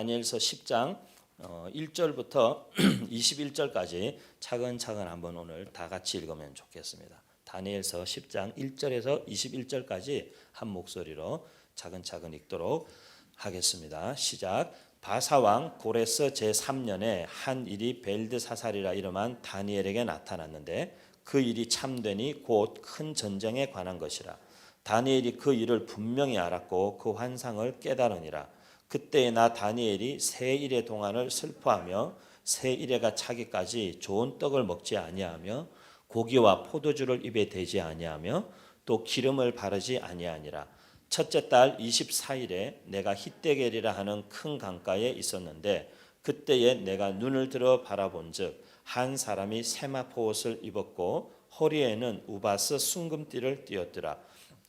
다니엘서 10장 1절부터 21절까지 차근차근 한번 오늘 다 같이 읽으면 좋겠습니다. 다니엘서 10장 1절에서 21절까지 한 목소리로 차근차근 읽도록 하겠습니다. 시작. 바사왕 고레스 제3년에 한 일이 벨드사살이라 이름한 다니엘에게 나타났는데 그 일이 참되니 곧 큰 전쟁에 관한 것이라. 다니엘이 그 일을 분명히 알았고 그 환상을 깨달으니라. 그때에 나 다니엘이 새 일의 동안을 슬퍼하며 새 일해가 차기까지 좋은 떡을 먹지 아니하며 고기와 포도주를 입에 대지 아니하며 또 기름을 바르지 아니하니라. 첫째 달 24일에 내가 히데겔이라 하는 큰 강가에 있었는데 그때에 내가 눈을 들어 바라본즉 한 사람이 세마포 옷을 입었고 허리에는 우바스 순금띠를 띠었더라.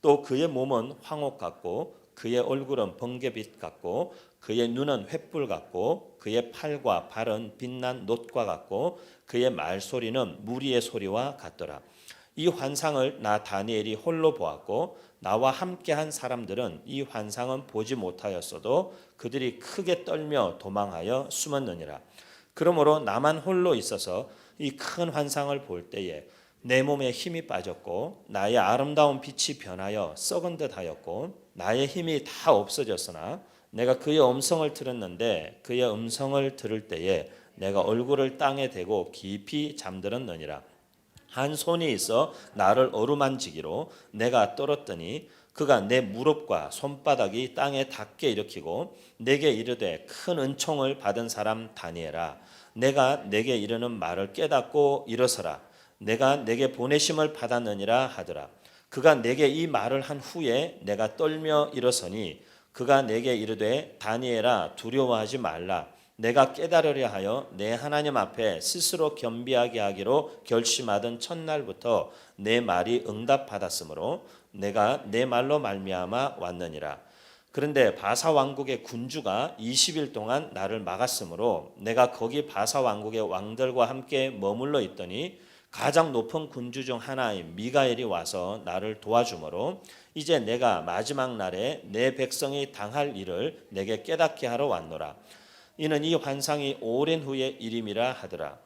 또 그의 몸은 황옥 같고 그의 얼굴은 번개빛 같고 그의 눈은 횃불 같고 그의 팔과 발은 빛난 놋과 같고 그의 말소리는 무리의 소리와 같더라. 이 환상을 나 다니엘이 홀로 보았고 나와 함께한 사람들은 이 환상은 보지 못하였어도 그들이 크게 떨며 도망하여 숨었느니라. 그러므로 나만 홀로 있어서 이 큰 환상을 볼 때에 내 몸에 힘이 빠졌고 나의 아름다운 빛이 변하여 썩은 듯 하였고 나의 힘이 다 없어졌으나 내가 그의 음성을 들었는데 그의 음성을 들을 때에 내가 얼굴을 땅에 대고 깊이 잠들었느니라. 한 손이 있어 나를 어루만지기로 내가 떨었더니 그가 내 무릎과 손바닥이 땅에 닿게 일으키고 내게 이르되 큰 은총을 받은 사람 다니엘아 내가 내게 이르는 말을 깨닫고 일어서라. 내가 내게 보내심을 받았느니라 하더라. 그가 내게 이 말을 한 후에 내가 떨며 일어서니 그가 내게 이르되 다니엘아 두려워하지 말라. 내가 깨달으려 하여 내 하나님 앞에 스스로 겸비하게 하기로 결심하던 첫날부터 내 말이 응답받았으므로 내가 내 말로 말미암아 왔느니라. 그런데 바사 왕국의 군주가 20일 동안 나를 막았으므로 내가 거기 바사 왕국의 왕들과 함께 머물러 있더니 가장 높은 군주 중 하나인 미가엘이 와서 나를 도와주므로 이제 내가 마지막 날에 내 백성이 당할 일을 내게 깨닫게 하러 왔노라. 이는 이 환상이 오랜 후의 일임이라 하더라.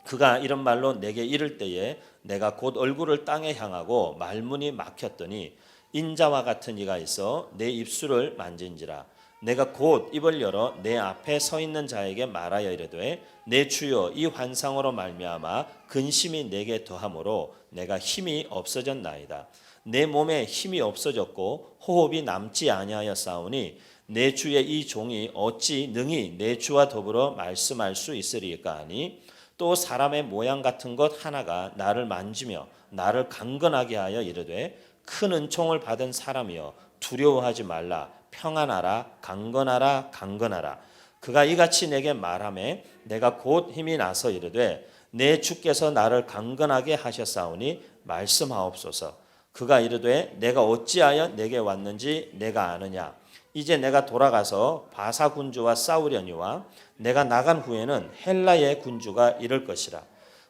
그가 이런 말로 내게 이를 때에 내가 곧 얼굴을 땅에 향하고 말문이 막혔더니 인자와 같은 이가 있어 내 입술을 만진지라. 내가 곧 입을 열어 내 앞에 서 있는 자에게 말하여 이르되 내 주여 이 환상으로 말미암아 근심이 내게 더하므로 내가 힘이 없어졌나이다. 내 몸에 힘이 없어졌고 호흡이 남지 아니하였사오니 내 주의 이 종이 어찌 능히 내 주와 더불어 말씀할 수 있으리까 하니 또 사람의 모양 같은 것 하나가 나를 만지며 나를 강건하게 하여 이르되 큰 은총을 받은 사람이여 두려워하지 말라. 평안하라 강건하라 강건하라. 그가 이같이 내게 말하매 내가 곧 힘이 나서 이르되 내 주께서 나를 강건하게 하셨사오니 말씀하옵소서. 그가 이르되 내가 어찌하여 내게 왔는지 내가 아느냐. 이제 내가 돌아가서 바사 군주와 싸우려니와 내가 나간 후에는 헬라의 군주가 이를 것이라.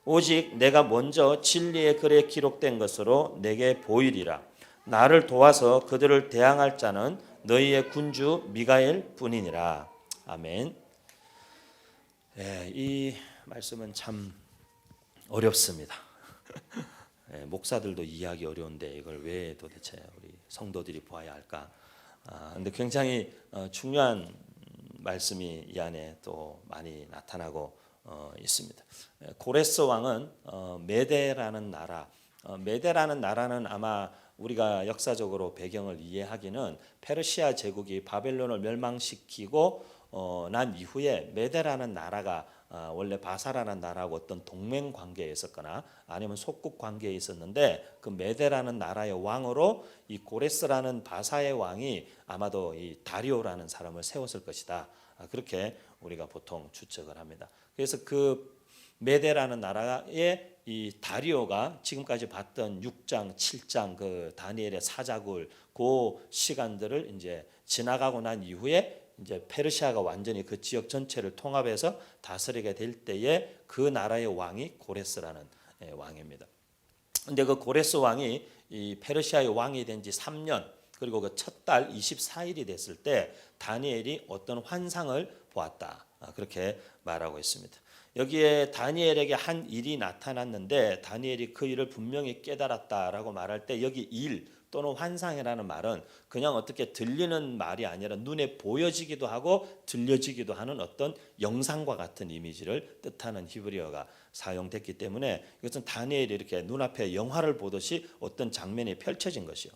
오직 내가 먼저 진리의 글에 기록된 것으로 내게 보이리라. 나를 도와서 그들을 대항할 자는 너희의 군주 미가엘 뿐이니라. 아멘. 이 말씀은 참 어렵습니다. 목사들도 이해하기 어려운데 이걸 왜 도대체 우리 성도들이 보아야 할까? 근데 굉장히 중요한 말씀이 이 안에 또 많이 나타나고 있습니다. 고레스 왕은 메데라는 나라, 메데라는 나라는 아마 우리가 역사적으로 배경을 이해하기는 페르시아 제국이 바벨론을 멸망시키고 난 이후에 메데라는 나라가 원래 바사라는 나라하고 어떤 동맹 관계에 있었거나 아니면 속국 관계에 있었는데 그 메데라는 나라의 왕으로 이 고레스라는 바사의 왕이 아마도 이 다리오라는 사람을 세웠을 것이다. 그렇게 우리가 보통 추측을 합니다. 그래서 그 메데라는 나라의 이 다리오가 지금까지 봤던 6장, 7장 그 다니엘의 사자굴 그 시간들을 이제 지나가고 난 이후에 이제 페르시아가 완전히 그 지역 전체를 통합해서 다스리게 될 때에 그 나라의 왕이 고레스라는 왕입니다. 근데 그 고레스 왕이 이 페르시아의 왕이 된 지 3년 그리고 그 첫 달 24일이 됐을 때 다니엘이 어떤 환상을 보았다. 그렇게 말하고 있습니다. 여기에 다니엘에게 한 일이 나타났는데 다니엘이 그 일을 분명히 깨달았다라고 말할 때 여기 일 또는 환상이라는 말은 그냥 어떻게 들리는 말이 아니라 눈에 보여지기도 하고 들려지기도 하는 어떤 영상과 같은 이미지를 뜻하는 히브리어가 사용됐기 때문에 이것은 다니엘이 이렇게 눈앞에 영화를 보듯이 어떤 장면이 펼쳐진 것이요.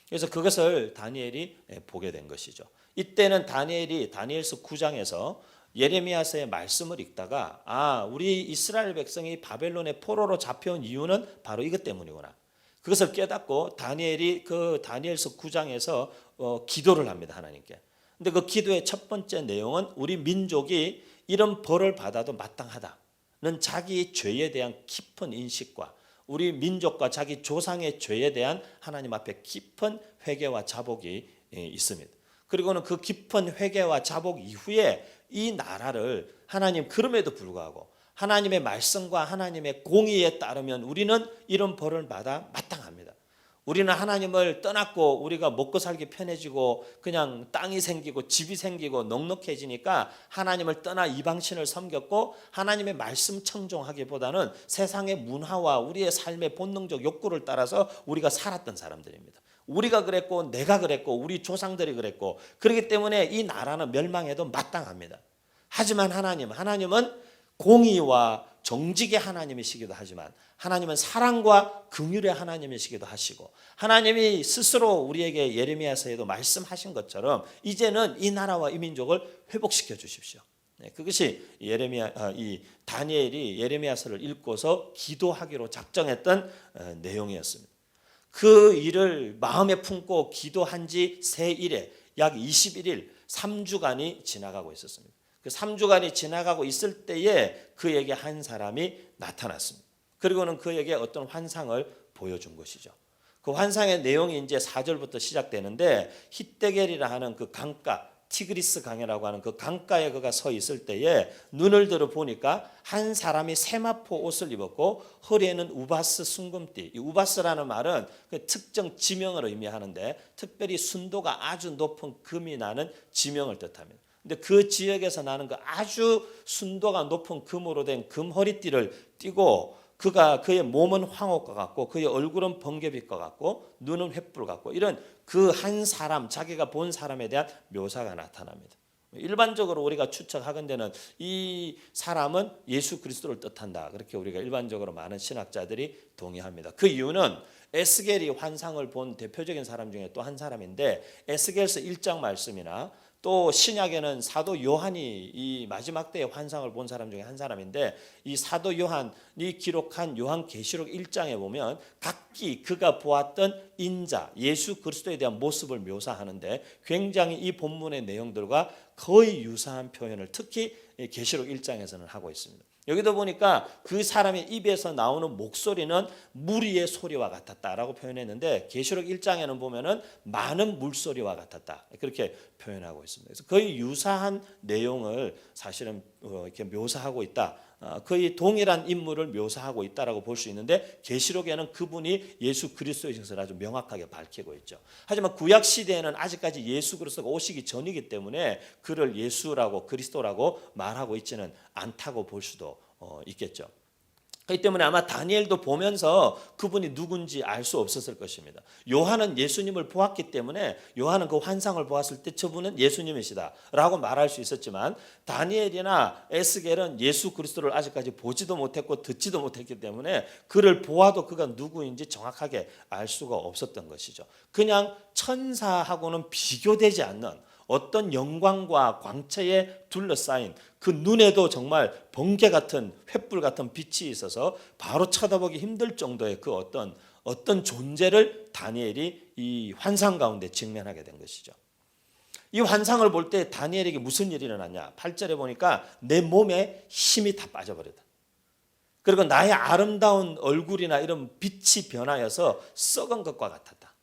그래서 그것을 다니엘이 보게 된 것이죠. 이때는 다니엘이 다니엘서 9장에서 예레미야서의 말씀을 읽다가 우리 이스라엘 백성이 바벨론의 포로로 잡혀온 이유는 바로 이것 때문이구나. 그것을 깨닫고 다니엘이 그 다니엘서 9장에서 기도를 합니다. 하나님께. 근데 그 기도의 첫 번째 내용은 우리 민족이 이런 벌을 받아도 마땅하다는 자기 죄에 대한 깊은 인식과 우리 민족과 자기 조상의 죄에 대한 하나님 앞에 깊은 회개와 자복이 있습니다. 그리고는 그 깊은 회개와 자복 이후에 이 나라를 하나님 그럼에도 불구하고 하나님의 말씀과 하나님의 공의에 따르면 우리는 이런 벌을 받아 마땅합니다. 우리는 하나님을 떠났고 우리가 먹고 살기 편해지고 그냥 땅이 생기고 집이 생기고 넉넉해지니까 하나님을 떠나 이방신을 섬겼고 하나님의 말씀 청종하기보다는 세상의 문화와 우리의 삶의 본능적 욕구를 따라서 우리가 살았던 사람들입니다. 우리가 그랬고 내가 그랬고 우리 조상들이 그랬고 그렇기 때문에 이 나라는 멸망해도 마땅합니다. 하지만 하나님은 공의와 정직의 하나님이시기도 하지만 하나님은 사랑과 긍휼의 하나님이시기도 하시고 하나님이 스스로 우리에게 예레미야서에도 말씀하신 것처럼 이제는 이 나라와 이 민족을 회복시켜 주십시오. 그것이 이 다니엘이 예레미야서를 읽고서 기도하기로 작정했던 내용이었습니다. 그 일을 마음에 품고 기도한 지 새일에 약 21일 3주간이 지나가고 있었습니다. 그 3주간이 지나가고 있을 때에 그에게 한 사람이 나타났습니다. 그리고는 그에게 어떤 환상을 보여준 것이죠. 그 환상의 내용이 이제 4절부터 시작되는데 히데겔이라 하는 그 강가 티그리스 강이라고 하는 그 강가에 그가 서 있을 때에 눈을 들어 보니까 한 사람이 세마포 옷을 입었고 허리에는 우바스 순금띠. 이 우바스라는 말은 그 특정 지명을 의미하는데 특별히 순도가 아주 높은 금이 나는 지명을 뜻합니다. 근데 그 지역에서 나는 그 아주 순도가 높은 금으로 된 금 허리띠를 띠고 그의 몸은 황옥과 같고 그의 얼굴은 번개빛과 같고 눈은 횃불 같고 이런 그 한 사람 자기가 본 사람에 대한 묘사가 나타납니다. 일반적으로 우리가 추측하건대는 이 사람은 예수 그리스도를 뜻한다. 그렇게 우리가 일반적으로 많은 신학자들이 동의합니다. 그 이유는 에스겔이 환상을 본 대표적인 사람 중에 또 한 사람인데 에스겔서 1장 말씀이나 또 신약에는 사도 요한이 이 마지막 때의 환상을 본 사람 중에 한 사람인데 이 사도 요한이 기록한 요한계시록 1장에 보면 각기 그가 보았던 인자 예수 그리스도에 대한 모습을 묘사하는데 굉장히 이 본문의 내용들과 거의 유사한 표현을 특히 계시록 1장에서는 하고 있습니다. 여기도 보니까 그 사람의 입에서 나오는 목소리는 무리의 소리와 같았다라고 표현했는데 계시록 1장에는 보면은 많은 물소리와 같았다 그렇게 표현하고 있습니다. 그래서 거의 유사한 내용을 사실은 이렇게 묘사하고 있다. 거의 동일한 인물을 묘사하고 있다라고 볼 수 있는데 계시록에는 그분이 예수 그리스도의 것을 아주 명확하게 밝히고 있죠. 하지만 구약 시대에는 아직까지 예수 그리스도가 오시기 전이기 때문에 그를 예수라고 그리스도라고 말하고 있지는 않다고 볼 수도 있겠죠. 그렇기 때문에 아마 다니엘도 보면서 그분이 누군지 알 수 없었을 것입니다. 요한은 예수님을 보았기 때문에 요한은 그 환상을 보았을 때 저분은 예수님이시다 라고 말할 수 있었지만 다니엘이나 에스겔은 예수 그리스도를 아직까지 보지도 못했고 듣지도 못했기 때문에 그를 보아도 그가 누구인지 정확하게 알 수가 없었던 것이죠. 그냥 천사하고는 비교되지 않는 어떤 영광과 광채에 둘러싸인 그 눈에도 정말 번개 같은 횃불 같은 빛이 있어서 바로 쳐다보기 힘들 정도의 그 어떤 존재를 다니엘이 이 환상 가운데 직면하게 된 것이죠. 이 환상을 볼 때 다니엘에게 무슨 일이 일어났냐? 8절에 보니까 내 몸에 힘이 다 빠져버렸다. 그리고 나의 아름다운 얼굴이나 이런 빛이 변하여서 썩은 것과 같았다.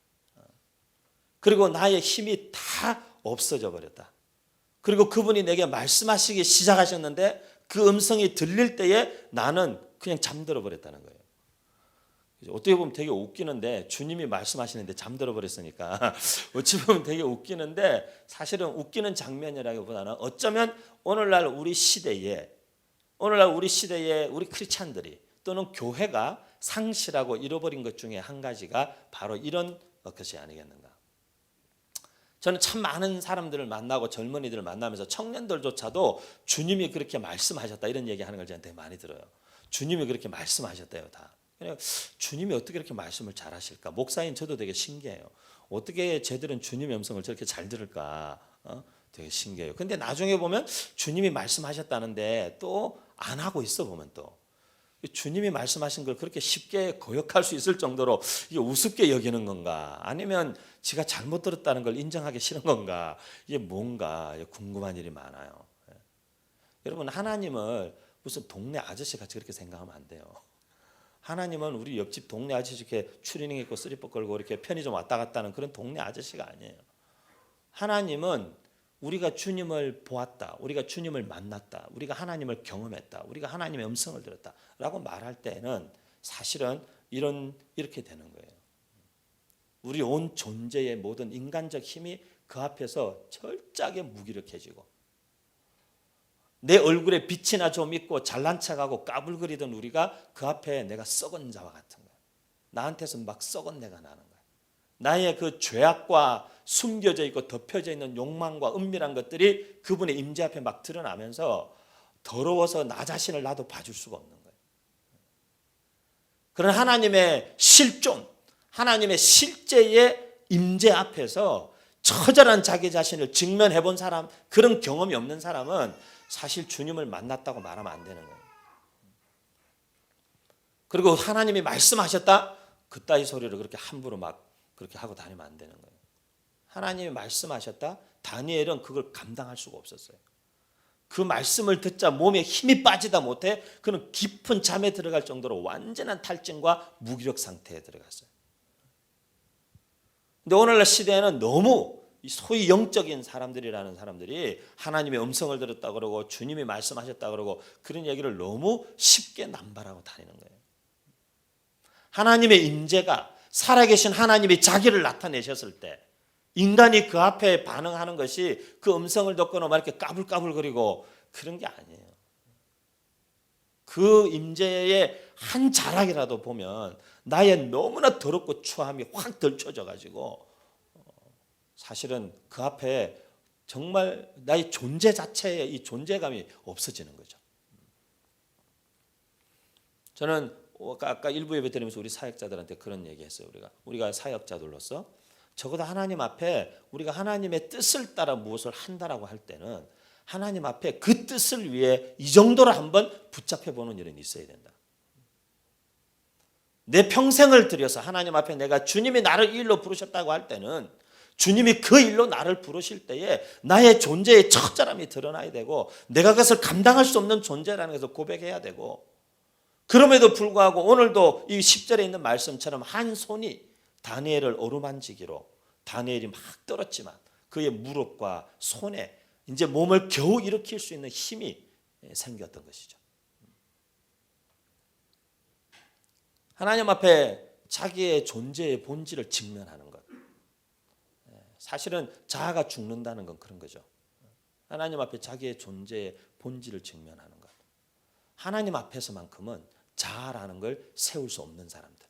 그리고 나의 힘이 다 없어져 버렸다. 그리고 그분이 내게 말씀하시기 시작하셨는데 그 음성이 들릴 때에 나는 그냥 잠들어 버렸다는 거예요. 어떻게 보면 되게 웃기는데 주님이 말씀하시는데 잠들어 버렸으니까 어찌 보면 되게 웃기는데 사실은 웃기는 장면이라기보다는 어쩌면 오늘날 우리 시대에 우리 크리스찬들이 또는 교회가 상실하고 잃어버린 것 중에 한 가지가 바로 이런 것이 아니겠는가. 저는 참 많은 사람들을 만나고 젊은이들을 만나면서 청년들조차도 주님이 그렇게 말씀하셨다 이런 얘기하는 걸 저한테 많이 들어요. 주님이 그렇게 말씀하셨대요 다. 주님이 어떻게 이렇게 말씀을 잘하실까? 목사인 저도 되게 신기해요. 어떻게 쟤들은 주님의 음성을 저렇게 잘 들을까? 되게 신기해요. 근데 나중에 보면 주님이 말씀하셨다는데 또 안 하고 있어 보면 또 주님이 말씀하신 걸 그렇게 쉽게 거역할 수 있을 정도로 이게 우습게 여기는 건가? 아니면 지가 잘못 들었다는 걸 인정하기 싫은 건가? 이게 뭔가 궁금한 일이 많아요. 여러분 하나님을 무슨 동네 아저씨 같이 그렇게 생각하면 안 돼요. 하나님은 우리 옆집 동네 아저씨 이렇게 추리닝 입고 쓰리퍼 걸고 이렇게 편의점 왔다 갔다 하는 그런 동네 아저씨가 아니에요. 하나님은 우리가 주님을 보았다, 우리가 주님을 만났다, 우리가 하나님을 경험했다, 우리가 하나님의 음성을 들었다라고 말할 때는 사실은 이렇게 되는 거예요. 우리 온 존재의 모든 인간적 힘이 그 앞에서 철저하게 무기력해지고 내 얼굴에 빛이나 좀 있고 잘난 척하고 까불거리던 우리가 그 앞에 내가 썩은 자와 같은 거예요. 나한테서 막 썩은 내가 나는 거예요. 나의 그 죄악과 숨겨져 있고 덮여져 있는 욕망과 은밀한 것들이 그분의 임재 앞에 막 드러나면서 더러워서 나 자신을 나도 봐줄 수가 없는 거예요. 그런 하나님의 실존, 하나님의 실제의 임재 앞에서 처절한 자기 자신을 직면해 본 사람, 그런 경험이 없는 사람은 사실 주님을 만났다고 말하면 안 되는 거예요. 그리고 하나님이 말씀하셨다? 그따위 소리를 그렇게 함부로 막 그렇게 하고 다니면 안 되는 거예요. 하나님이 말씀하셨다? 다니엘은 그걸 감당할 수가 없었어요. 그 말씀을 듣자 몸에 힘이 빠지다 못해 그는 깊은 잠에 들어갈 정도로 완전한 탈진과 무기력 상태에 들어갔어요. 근데 오늘날 시대에는 너무 소위 영적인 사람들이라는 사람들이 하나님의 음성을 들었다 그러고 주님이 말씀하셨다 그러고 그런 얘기를 너무 쉽게 남발하고 다니는 거예요. 하나님의 임재가 살아계신 하나님이 자기를 나타내셨을 때 인간이 그 앞에 반응하는 것이 그 음성을 듣거나 막 이렇게 까불까불거리고 그런 게 아니에요. 그 임재의 한 자락이라도 보면 나의 너무나 더럽고 추함이 확 덜쳐져 가지고 사실은 그 앞에 정말 나의 존재 자체의 이 존재감이 없어지는 거죠. 저는 아까 일부 예배 드리면서 우리 사역자들한테 그런 얘기했어요. 우리가 사역자들로서 적어도 하나님 앞에 우리가 하나님의 뜻을 따라 무엇을 한다라고 할 때는 하나님 앞에 그 뜻을 위해 이 정도로 한번 붙잡혀 보는 일은 있어야 된다. 내 평생을 들여서 하나님 앞에 내가 주님이 나를 이 일로 부르셨다고 할 때는 주님이 그 일로 나를 부르실 때에 나의 존재의 처절함이 드러나야 되고 내가 그것을 감당할 수 없는 존재라는 것을 고백해야 되고 그럼에도 불구하고 오늘도 이 10절에 있는 말씀처럼 한 손이 다니엘을 어루만지기로 다니엘이 막 떨었지만 그의 무릎과 손에 이제 몸을 겨우 일으킬 수 있는 힘이 생겼던 것이죠. 하나님 앞에 자기의 존재의 본질을 직면하는 것. 사실은 자아가 죽는다는 건 그런 거죠. 하나님 앞에 자기의 존재의 본질을 직면하는 것. 하나님 앞에서만큼은 자아라는 걸 세울 수 없는 사람들.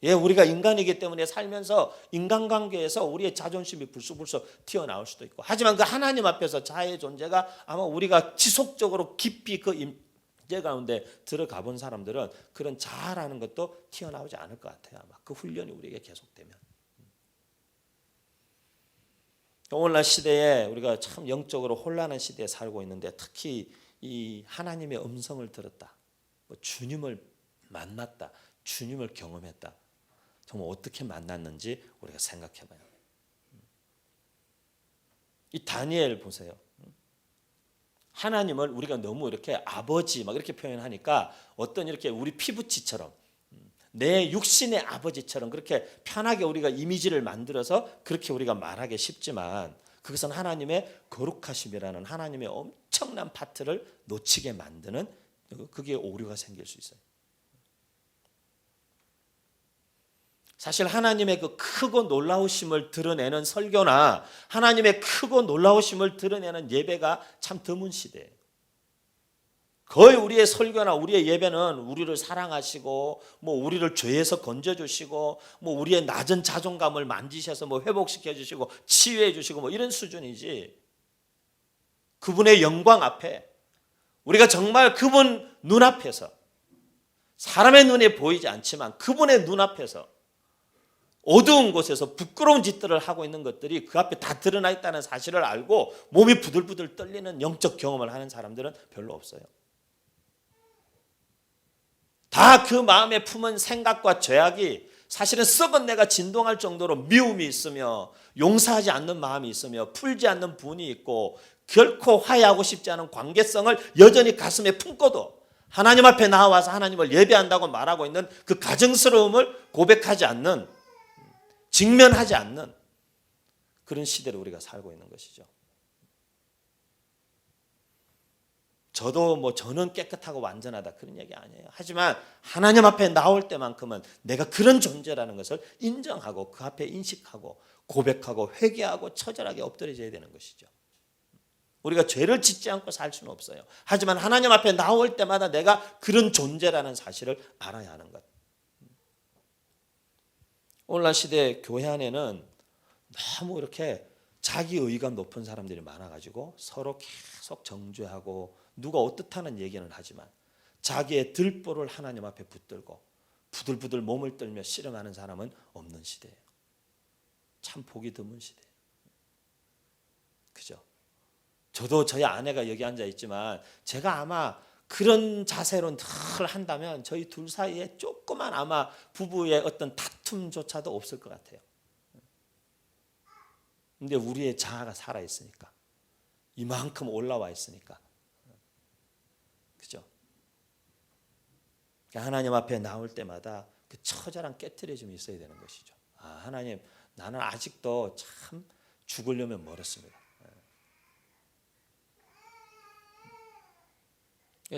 예, 우리가 인간이기 때문에 살면서 인간관계에서 우리의 자존심이 불쑥불쑥 튀어나올 수도 있고 하지만 그 하나님 앞에서 자아의 존재가 아마 우리가 지속적으로 깊이 그 임재 가운데 들어가 본 사람들은 그런 자아라는 것도 튀어나오지 않을 것 같아요. 아마 그 훈련이 우리에게 계속되면. 오늘날 시대에 우리가 참 영적으로 혼란한 시대에 살고 있는데 특히 이 하나님의 음성을 들었다. 주님을 만났다. 주님을 경험했다. 정말 어떻게 만났는지 우리가 생각해 봐요. 이 다니엘 보세요. 하나님을 우리가 너무 이렇게 아버지 막 이렇게 표현하니까 어떤 이렇게 우리 피부치처럼 내 육신의 아버지처럼 그렇게 편하게 우리가 이미지를 만들어서 그렇게 우리가 말하기 쉽지만 그것은 하나님의 거룩하심이라는 하나님의 엄청난 파트를 놓치게 만드는 그게 오류가 생길 수 있어요. 사실 하나님의 그 크고 놀라우심을 드러내는 설교나 하나님의 크고 놀라우심을 드러내는 예배가 참 드문 시대예요. 거의 우리의 설교나 우리의 예배는 우리를 사랑하시고 뭐 우리를 죄에서 건져주시고 뭐 우리의 낮은 자존감을 만지셔서 뭐 회복시켜주시고 치유해주시고 뭐 이런 수준이지, 그분의 영광 앞에 우리가 정말 그분 눈앞에서, 사람의 눈에 보이지 않지만 그분의 눈앞에서 어두운 곳에서 부끄러운 짓들을 하고 있는 것들이 그 앞에 다 드러나 있다는 사실을 알고 몸이 부들부들 떨리는 영적 경험을 하는 사람들은 별로 없어요. 다 그 마음에 품은 생각과 죄악이 사실은 썩은 내가 진동할 정도로 미움이 있으며 용서하지 않는 마음이 있으며 풀지 않는 분이 있고 결코 화해하고 싶지 않은 관계성을 여전히 가슴에 품고도 하나님 앞에 나와서 하나님을 예배한다고 말하고 있는 그 가증스러움을 고백하지 않는, 직면하지 않는 그런 시대를 우리가 살고 있는 것이죠. 저는 깨끗하고 완전하다 그런 얘기 아니에요. 하지만 하나님 앞에 나올 때만큼은 내가 그런 존재라는 것을 인정하고 그 앞에 인식하고 고백하고 회개하고 처절하게 엎드려져야 되는 것이죠. 우리가 죄를 짓지 않고 살 수는 없어요. 하지만 하나님 앞에 나올 때마다 내가 그런 존재라는 사실을 알아야 하는 것. 오늘날 시대 교회 안에는 너무 이렇게 자기 의의가 높은 사람들이 많아가지고 서로 계속 정죄하고 누가 어떻다는 얘기는 하지만 자기의 들보를 하나님 앞에 붙들고 부들부들 몸을 떨며 씨름하는 사람은 없는 시대예요. 참 보기 드문 시대예요. 그죠? 저도 저희 아내가 여기 앉아 있지만 제가 아마 그런 자세로 늘 한다면 저희 둘 사이에 조그만 아마 부부의 어떤 다툼조차도 없을 것 같아요. 근데 우리의 자아가 살아있으니까, 이만큼 올라와 있으니까, 그죠? 하나님 앞에 나올 때마다 그 처절한 깨트려짐이 있어야 되는 것이죠. 아, 하나님, 나는 아직도 참 죽으려면 멀었습니다.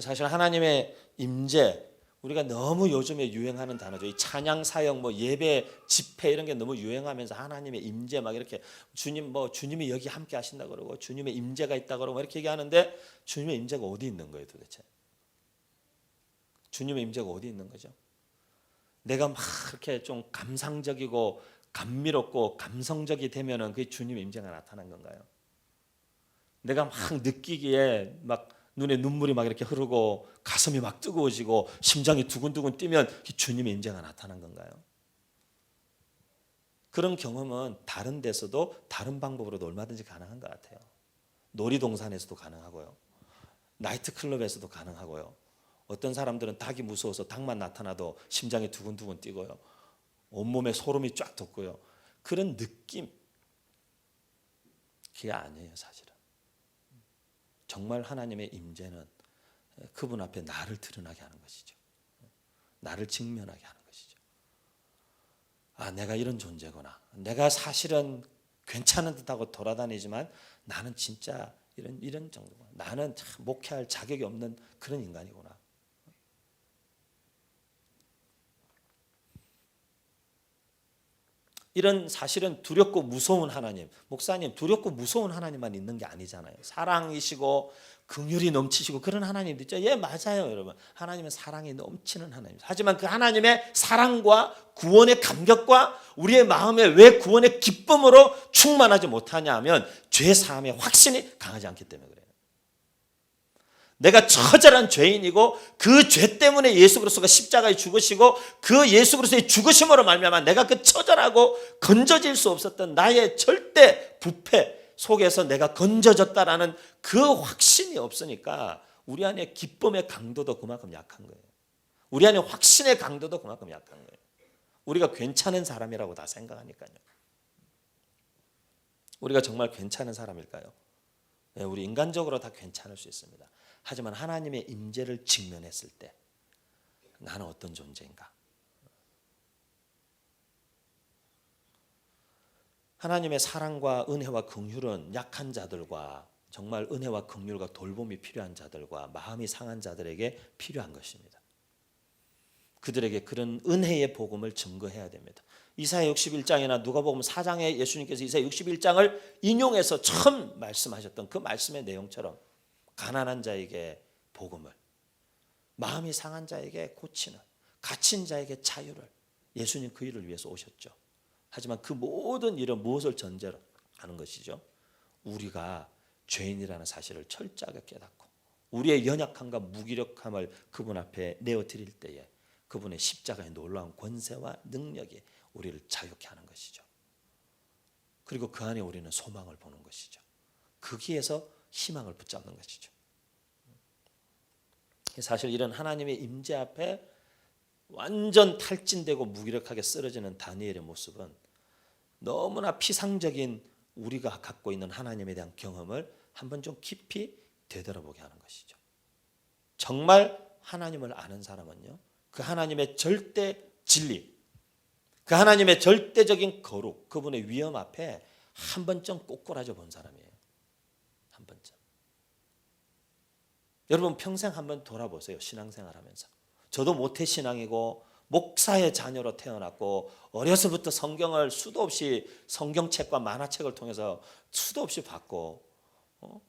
사실 하나님의 임재, 우리가 너무 요즘에 유행하는 단어죠. 이 찬양 사역, 뭐 예배, 집회 이런 게 너무 유행하면서 하나님의 임재 막 이렇게 주님이 여기 함께 하신다 그러고 주님의 임재가 있다 그러고 이렇게 얘기하는데 주님의 임재가 어디 있는 거예요, 도대체? 주님의 임재가 어디 있는 거죠? 내가 막 이렇게 좀 감상적이고 감미롭고 감성적이 되면은 그게 주님의 임재가 나타난 건가요? 내가 막 느끼기에 막 눈에 눈물이 막 이렇게 흐르고 가슴이 막 뜨거워지고 심장이 두근두근 뛰면 주님의 임재가 나타난 건가요? 그런 경험은 다른 데서도 다른 방법으로도 얼마든지 가능한 것 같아요. 놀이동산에서도 가능하고요. 나이트클럽에서도 가능하고요. 어떤 사람들은 닭이 무서워서 닭만 나타나도 심장이 두근두근 뛰고요. 온몸에 소름이 쫙 돋고요. 그런 느낌, 그게 아니에요, 사실은. 정말 하나님의 임재는 그분 앞에 나를 드러나게 하는 것이죠. 나를 직면하게 하는 것이죠. 아, 내가 이런 존재구나. 내가 사실은 괜찮은 듯하고 돌아다니지만 나는 진짜 이런 정도구나. 나는 참 목회할 자격이 없는 그런 인간이구나. 이런 사실은 두렵고 무서운 하나님, 목사님 두렵고 무서운 하나님만 있는 게 아니잖아요. 사랑이시고 긍휼이 넘치시고 그런 하나님도 있죠. 예, 맞아요, 여러분. 하나님은 사랑이 넘치는 하나님. 하지만 그 하나님의 사랑과 구원의 감격과 우리의 마음에 왜 구원의 기쁨으로 충만하지 못하냐 하면 죄 사함의 확신이 강하지 않기 때문에 그래요. 내가 처절한 죄인이고 그 죄 때문에 예수 그리스도가 십자가에 죽으시고 그 예수 그리스도의 죽으심으로 말미암아 내가 그 처절하고 건져질 수 없었던 나의 절대 부패 속에서 내가 건져졌다라는 그 확신이 없으니까 우리 안에 기쁨의 강도도 그만큼 약한 거예요. 우리 안에 확신의 강도도 그만큼 약한 거예요. 우리가 괜찮은 사람이라고 다 생각하니까요. 우리가 정말 괜찮은 사람일까요? 네, 우리 인간적으로 다 괜찮을 수 있습니다. 하지만 하나님의 임재를 직면했을 때 나는 어떤 존재인가? 하나님의 사랑과 은혜와 긍휼은 약한 자들과 정말 은혜와 긍휼과 돌봄이 필요한 자들과 마음이 상한 자들에게 필요한 것입니다. 그들에게 그런 은혜의 복음을 증거해야 됩니다. 이사야 61장이나 누가복음 4장에 예수님께서 이사야 61장을 인용해서 처음 말씀하셨던 그 말씀의 내용처럼 가난한 자에게 복음을, 마음이 상한 자에게 고치는, 갇힌 자에게 자유를, 예수님 그 일을 위해서 오셨죠. 하지만 그 모든 일은 무엇을 전제로 하는 것이죠? 우리가 죄인이라는 사실을 철저하게 깨닫고 우리의 연약함과 무기력함을 그분 앞에 내어드릴 때에 그분의 십자가의 놀라운 권세와 능력이 우리를 자유케 하는 것이죠. 그리고 그 안에 우리는 소망을 보는 것이죠. 거기에서 희망을 붙잡는 것이죠. 사실 이런 하나님의 임재 앞에 완전 탈진되고 무기력하게 쓰러지는 다니엘의 모습은 너무나 피상적인 우리가 갖고 있는 하나님에 대한 경험을 한번 좀 깊이 되돌아보게 하는 것이죠. 정말 하나님을 아는 사람은요, 그 하나님의 절대 진리, 그 하나님의 절대적인 거룩, 그분의 위엄 앞에 한 번쯤 꼬꾸라져 본 사람이에요. 한 번쯤. 여러분 평생 한번 돌아보세요. 신앙생활하면서. 저도 모태신앙이고 목사의 자녀로 태어났고 어려서부터 성경을 수도 없이 성경책과 만화책을 통해서 수도 없이 봤고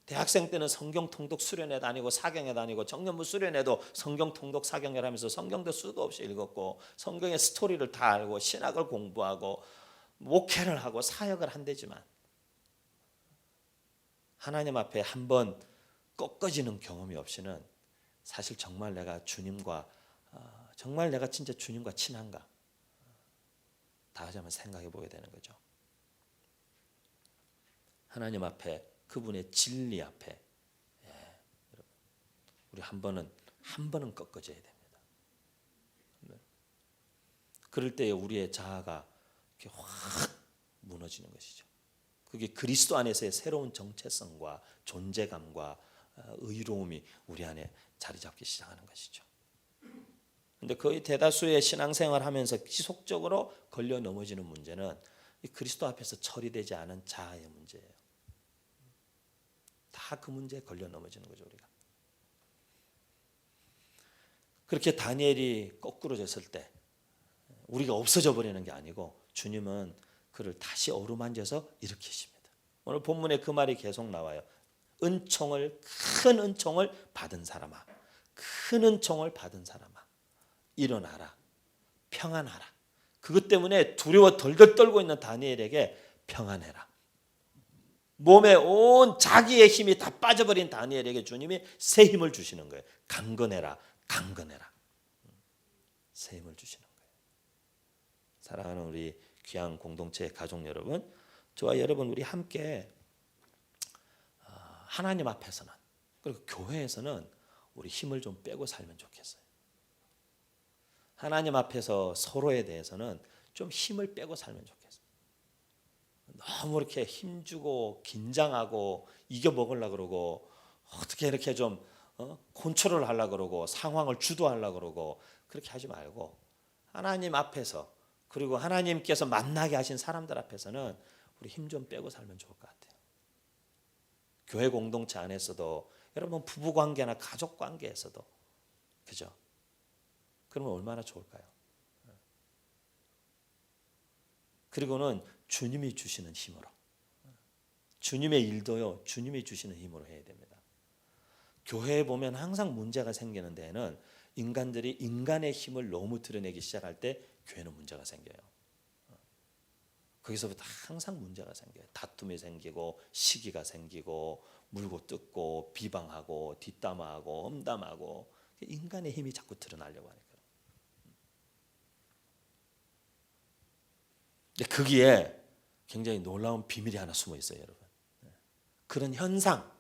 대학생 때는 성경 통독 수련회 다니고 사경회 다니고 청년부 수련회도 성경 통독 사경회를 하면서 성경도 수도 없이 읽었고 성경의 스토리를 다 알고 신학을 공부하고 목회를 하고 사역을 한대지만 하나님 앞에 한번 꺾어지는 경험이 없이는 사실 정말 내가 주님과 정말 내가 진짜 주님과 친한가 다시 한번 생각해 보게 되는 거죠. 하나님 앞에 그분의 진리 앞에 우리 한 번은 꺾어져야 됩니다. 그럴 때 우리의 자아가 이렇게 확 무너지는 것이죠. 그게 그리스도 안에서의 새로운 정체성과 존재감과 의로움이 우리 안에 자리 잡기 시작하는 것이죠. 근데 거의 대다수의 신앙생활 하면서 지속적으로 걸려 넘어지는 문제는 이 그리스도 앞에서 처리되지 않은 자아의 문제예요. 다 그 문제에 걸려 넘어지는 거죠, 우리가. 그렇게 다니엘이 거꾸로졌을 때 우리가 없어져 버리는 게 아니고 주님은 그를 다시 어루만져서 일으키십니다. 오늘 본문에 그 말이 계속 나와요. 큰 은총을 받은 사람아, 큰 은총을 받은 사람아, 일어나라, 평안하라. 그것 때문에 두려워 덜덜 떨고 있는 다니엘에게 평안해라. 몸에 온 자기의 힘이 다 빠져버린 다니엘에게 주님이 새 힘을 주시는 거예요. 강건해라, 강건해라. 새 힘을 주시는 거예요. 사랑하는 우리 귀한 공동체 가족 여러분, 저와 여러분 우리 함께 하나님 앞에서는 그리고 교회에서는 우리 힘을 좀 빼고 살면 좋겠어요. 하나님 앞에서 서로에 대해서는 좀 힘을 빼고 살면 좋겠어요. 너무 이렇게 힘주고 긴장하고 이겨먹으려고 그러고 어떻게 이렇게 좀 컨트롤 하려고 그러고 상황을 주도하려고 그러고 그렇게 하지 말고 하나님 앞에서 그리고 하나님께서 만나게 하신 사람들 앞에서는 우리 힘 좀 빼고 살면 좋을 것 같아요. 교회 공동체 안에서도 여러분 부부관계나 가족관계에서도 그죠? 그러면 얼마나 좋을까요? 그리고는 주님이 주시는 힘으로 주님의 일도요 주님이 주시는 힘으로 해야 됩니다. 교회에 보면 항상 문제가 생기는 데에는 인간들이 인간의 힘을 너무 드러내기 시작할 때 교회는 문제가 생겨요. 거기서부터 항상 문제가 생겨요. 다툼이 생기고 시기가 생기고 물고 뜯고 비방하고 뒷담화하고 험담하고 인간의 힘이 자꾸 드러나려고 하니까. 근데 거기에 굉장히 놀라운 비밀이 하나 숨어 있어요, 여러분. 그런 현상,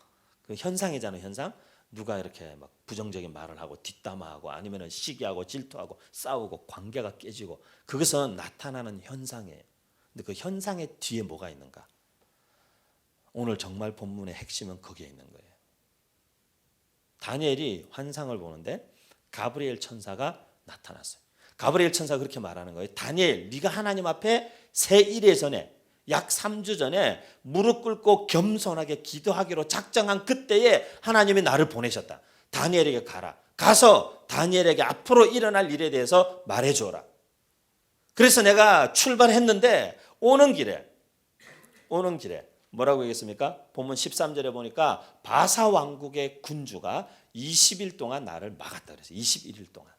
그 현상이잖아요, 현상. 누가 이렇게 막 부정적인 말을 하고 뒷담화하고 아니면은 시기하고 질투하고 싸우고 관계가 깨지고 그것은 나타나는 현상이에요. 근데 그 현상의 뒤에 뭐가 있는가? 오늘 정말 본문의 핵심은 거기에 있는 거예요. 다니엘이 환상을 보는데 가브리엘 천사가 나타났어요. 가브리엘 천사가 그렇게 말하는 거예요. 다니엘, 네가 하나님 앞에 새 1회 전에 약 3주 전에 무릎 꿇고 겸손하게 기도하기로 작정한 그때에 하나님이 나를 보내셨다. 다니엘에게 가라. 가서 다니엘에게 앞으로 일어날 일에 대해서 말해줘라. 그래서 내가 출발했는데 오는 길에 뭐라고 얘기했습니까? 본문 13절에 보니까 바사 왕국의 군주가 20일 동안 나를 막았다 그랬어요. 21일 동안.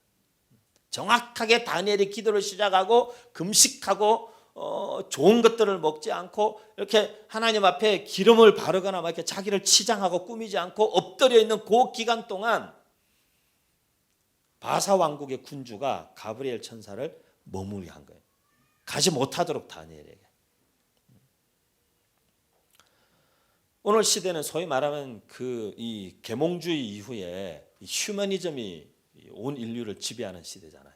정확하게 다니엘이 기도를 시작하고 금식하고 좋은 것들을 먹지 않고 이렇게 하나님 앞에 기름을 바르거나 막 이렇게 자기를 치장하고 꾸미지 않고 엎드려 있는 그 기간 동안 바사 왕국의 군주가 가브리엘 천사를 머무르게 한 거예요. 가지 못하도록 다니엘에게. 오늘 시대는 소위 말하면 이 계몽주의 이후에 휴머니즘이 온 인류를 지배하는 시대잖아요.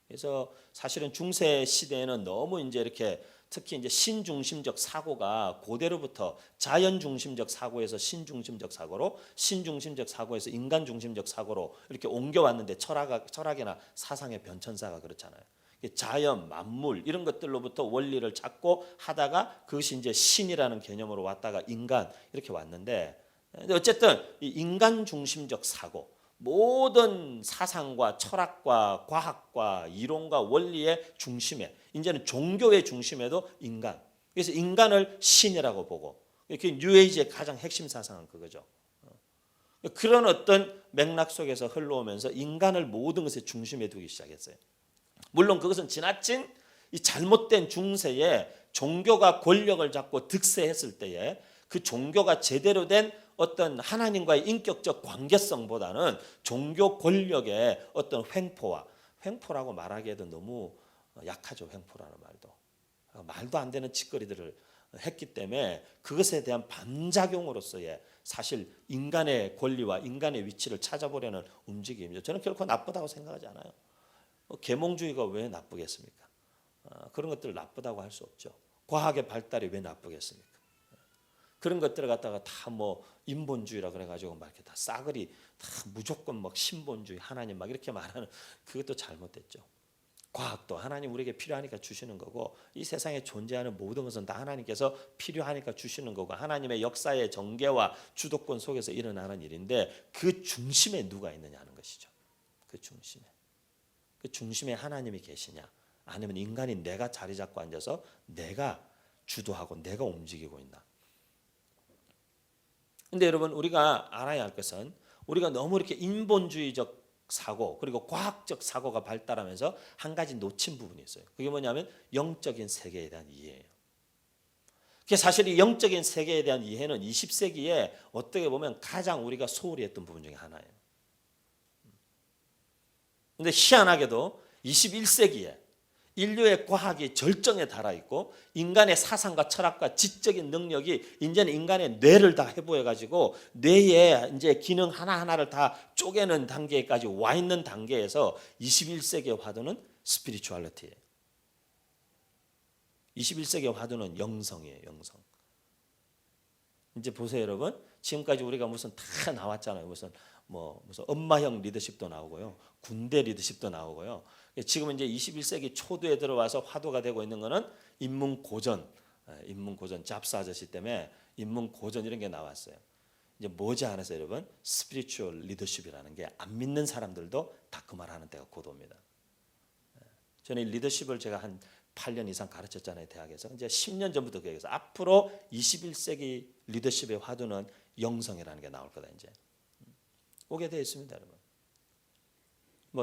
그래서 사실은 중세 시대에는 너무 이제 이렇게 특히 이제 신중심적 사고가 고대로부터 자연 중심적 사고에서 신중심적 사고로, 신중심적 사고에서 인간 중심적 사고로 이렇게 옮겨왔는데 철학이나 사상의 변천사가 그렇잖아요. 자연, 만물 이런 것들로부터 원리를 찾고 하다가 그것이 이제 신이라는 개념으로 왔다가 인간 이렇게 왔는데, 어쨌든 이 인간 중심적 사고, 모든 사상과 철학과 과학과 이론과 원리의 중심에, 이제는 종교의 중심에도 인간. 그래서 인간을 신이라고 보고, 이렇게 뉴에이지의 가장 핵심 사상은 그거죠. 그런 어떤 맥락 속에서 흘러오면서 인간을 모든 것의 중심에 두기 시작했어요. 물론 그것은 지나친 이 잘못된 중세에 종교가 권력을 잡고 득세했을 때에 그 종교가 제대로 된 어떤 하나님과의 인격적 관계성보다는 종교 권력의 어떤 횡포라고 말하기에도 너무 약하죠. 횡포라는 말도 안 되는 짓거리들을 했기 때문에 그것에 대한 반작용으로서의 사실 인간의 권리와 인간의 위치를 찾아보려는 움직임이죠. 저는 결코 나쁘다고 생각하지 않아요. 계몽주의가 왜 나쁘겠습니까? 그런 것들을 나쁘다고 할 수 없죠. 과학의 발달이 왜 나쁘겠습니까? 그런 것들을 갖다가 다 뭐 인본주의라 그래가지고 막 이렇게 다 싸그리 다 무조건 막 신본주의 하나님 막 이렇게 말하는 그것도 잘못됐죠. 과학도 하나님 우리에게 필요하니까 주시는 거고, 이 세상에 존재하는 모든 것은 다 하나님께서 필요하니까 주시는 거고, 하나님의 역사의 전개와 주도권 속에서 일어나는 일인데 그 중심에 누가 있느냐는 것이죠. 그 중심에 하나님이 계시냐, 아니면 인간이 내가 자리 잡고 앉아서 내가 주도하고 내가 움직이고 있나. 근데 여러분, 우리가 알아야 할 것은 우리가 너무 이렇게 인본주의적 사고 그리고 과학적 사고가 발달하면서 한 가지 놓친 부분이 있어요. 그게 뭐냐면 영적인 세계에 대한 이해예요. 사실 이 영적인 세계에 대한 이해는 20세기에 어떻게 보면 가장 우리가 소홀히 했던 부분 중에 하나예요. 근데 희한하게도 21세기에 인류의 과학이 절정에 달아 있고 인간의 사상과 철학과 지적인 능력이 이제는 인간의 뇌를 다 해부해 가지고 뇌의 이제 기능 하나하나를 다 쪼개는 단계까지 와 있는 단계에서 21세기의 화두는 스피리추얼리티예요. 21세기의 화두는 영성이에요. 영성. 이제 보세요, 여러분. 지금까지 우리가 무슨 다 나왔잖아요. 무슨 엄마형 리더십도 나오고요. 군대 리더십도 나오고요. 지금 이제 21세기 초두에 들어와서 화두가 되고 있는 거는 인문고전 잡스 아저씨 때문에 인문고전 이런 게 나왔어요. 이제 뭐지 않았어요, 여러분? 스피리추얼 리더십이라는 게 안 믿는 사람들도 다 그 말하는 때가 곧 옵니다. 저는 이 리더십을 제가 한 8년 이상 가르쳤잖아요, 대학에서. 이제 10년 전부터 그 얘기해서 앞으로 21세기 리더십의 화두는 영성이라는 게 나올 거다 이제. 오게 되어 있습니다, 여러분.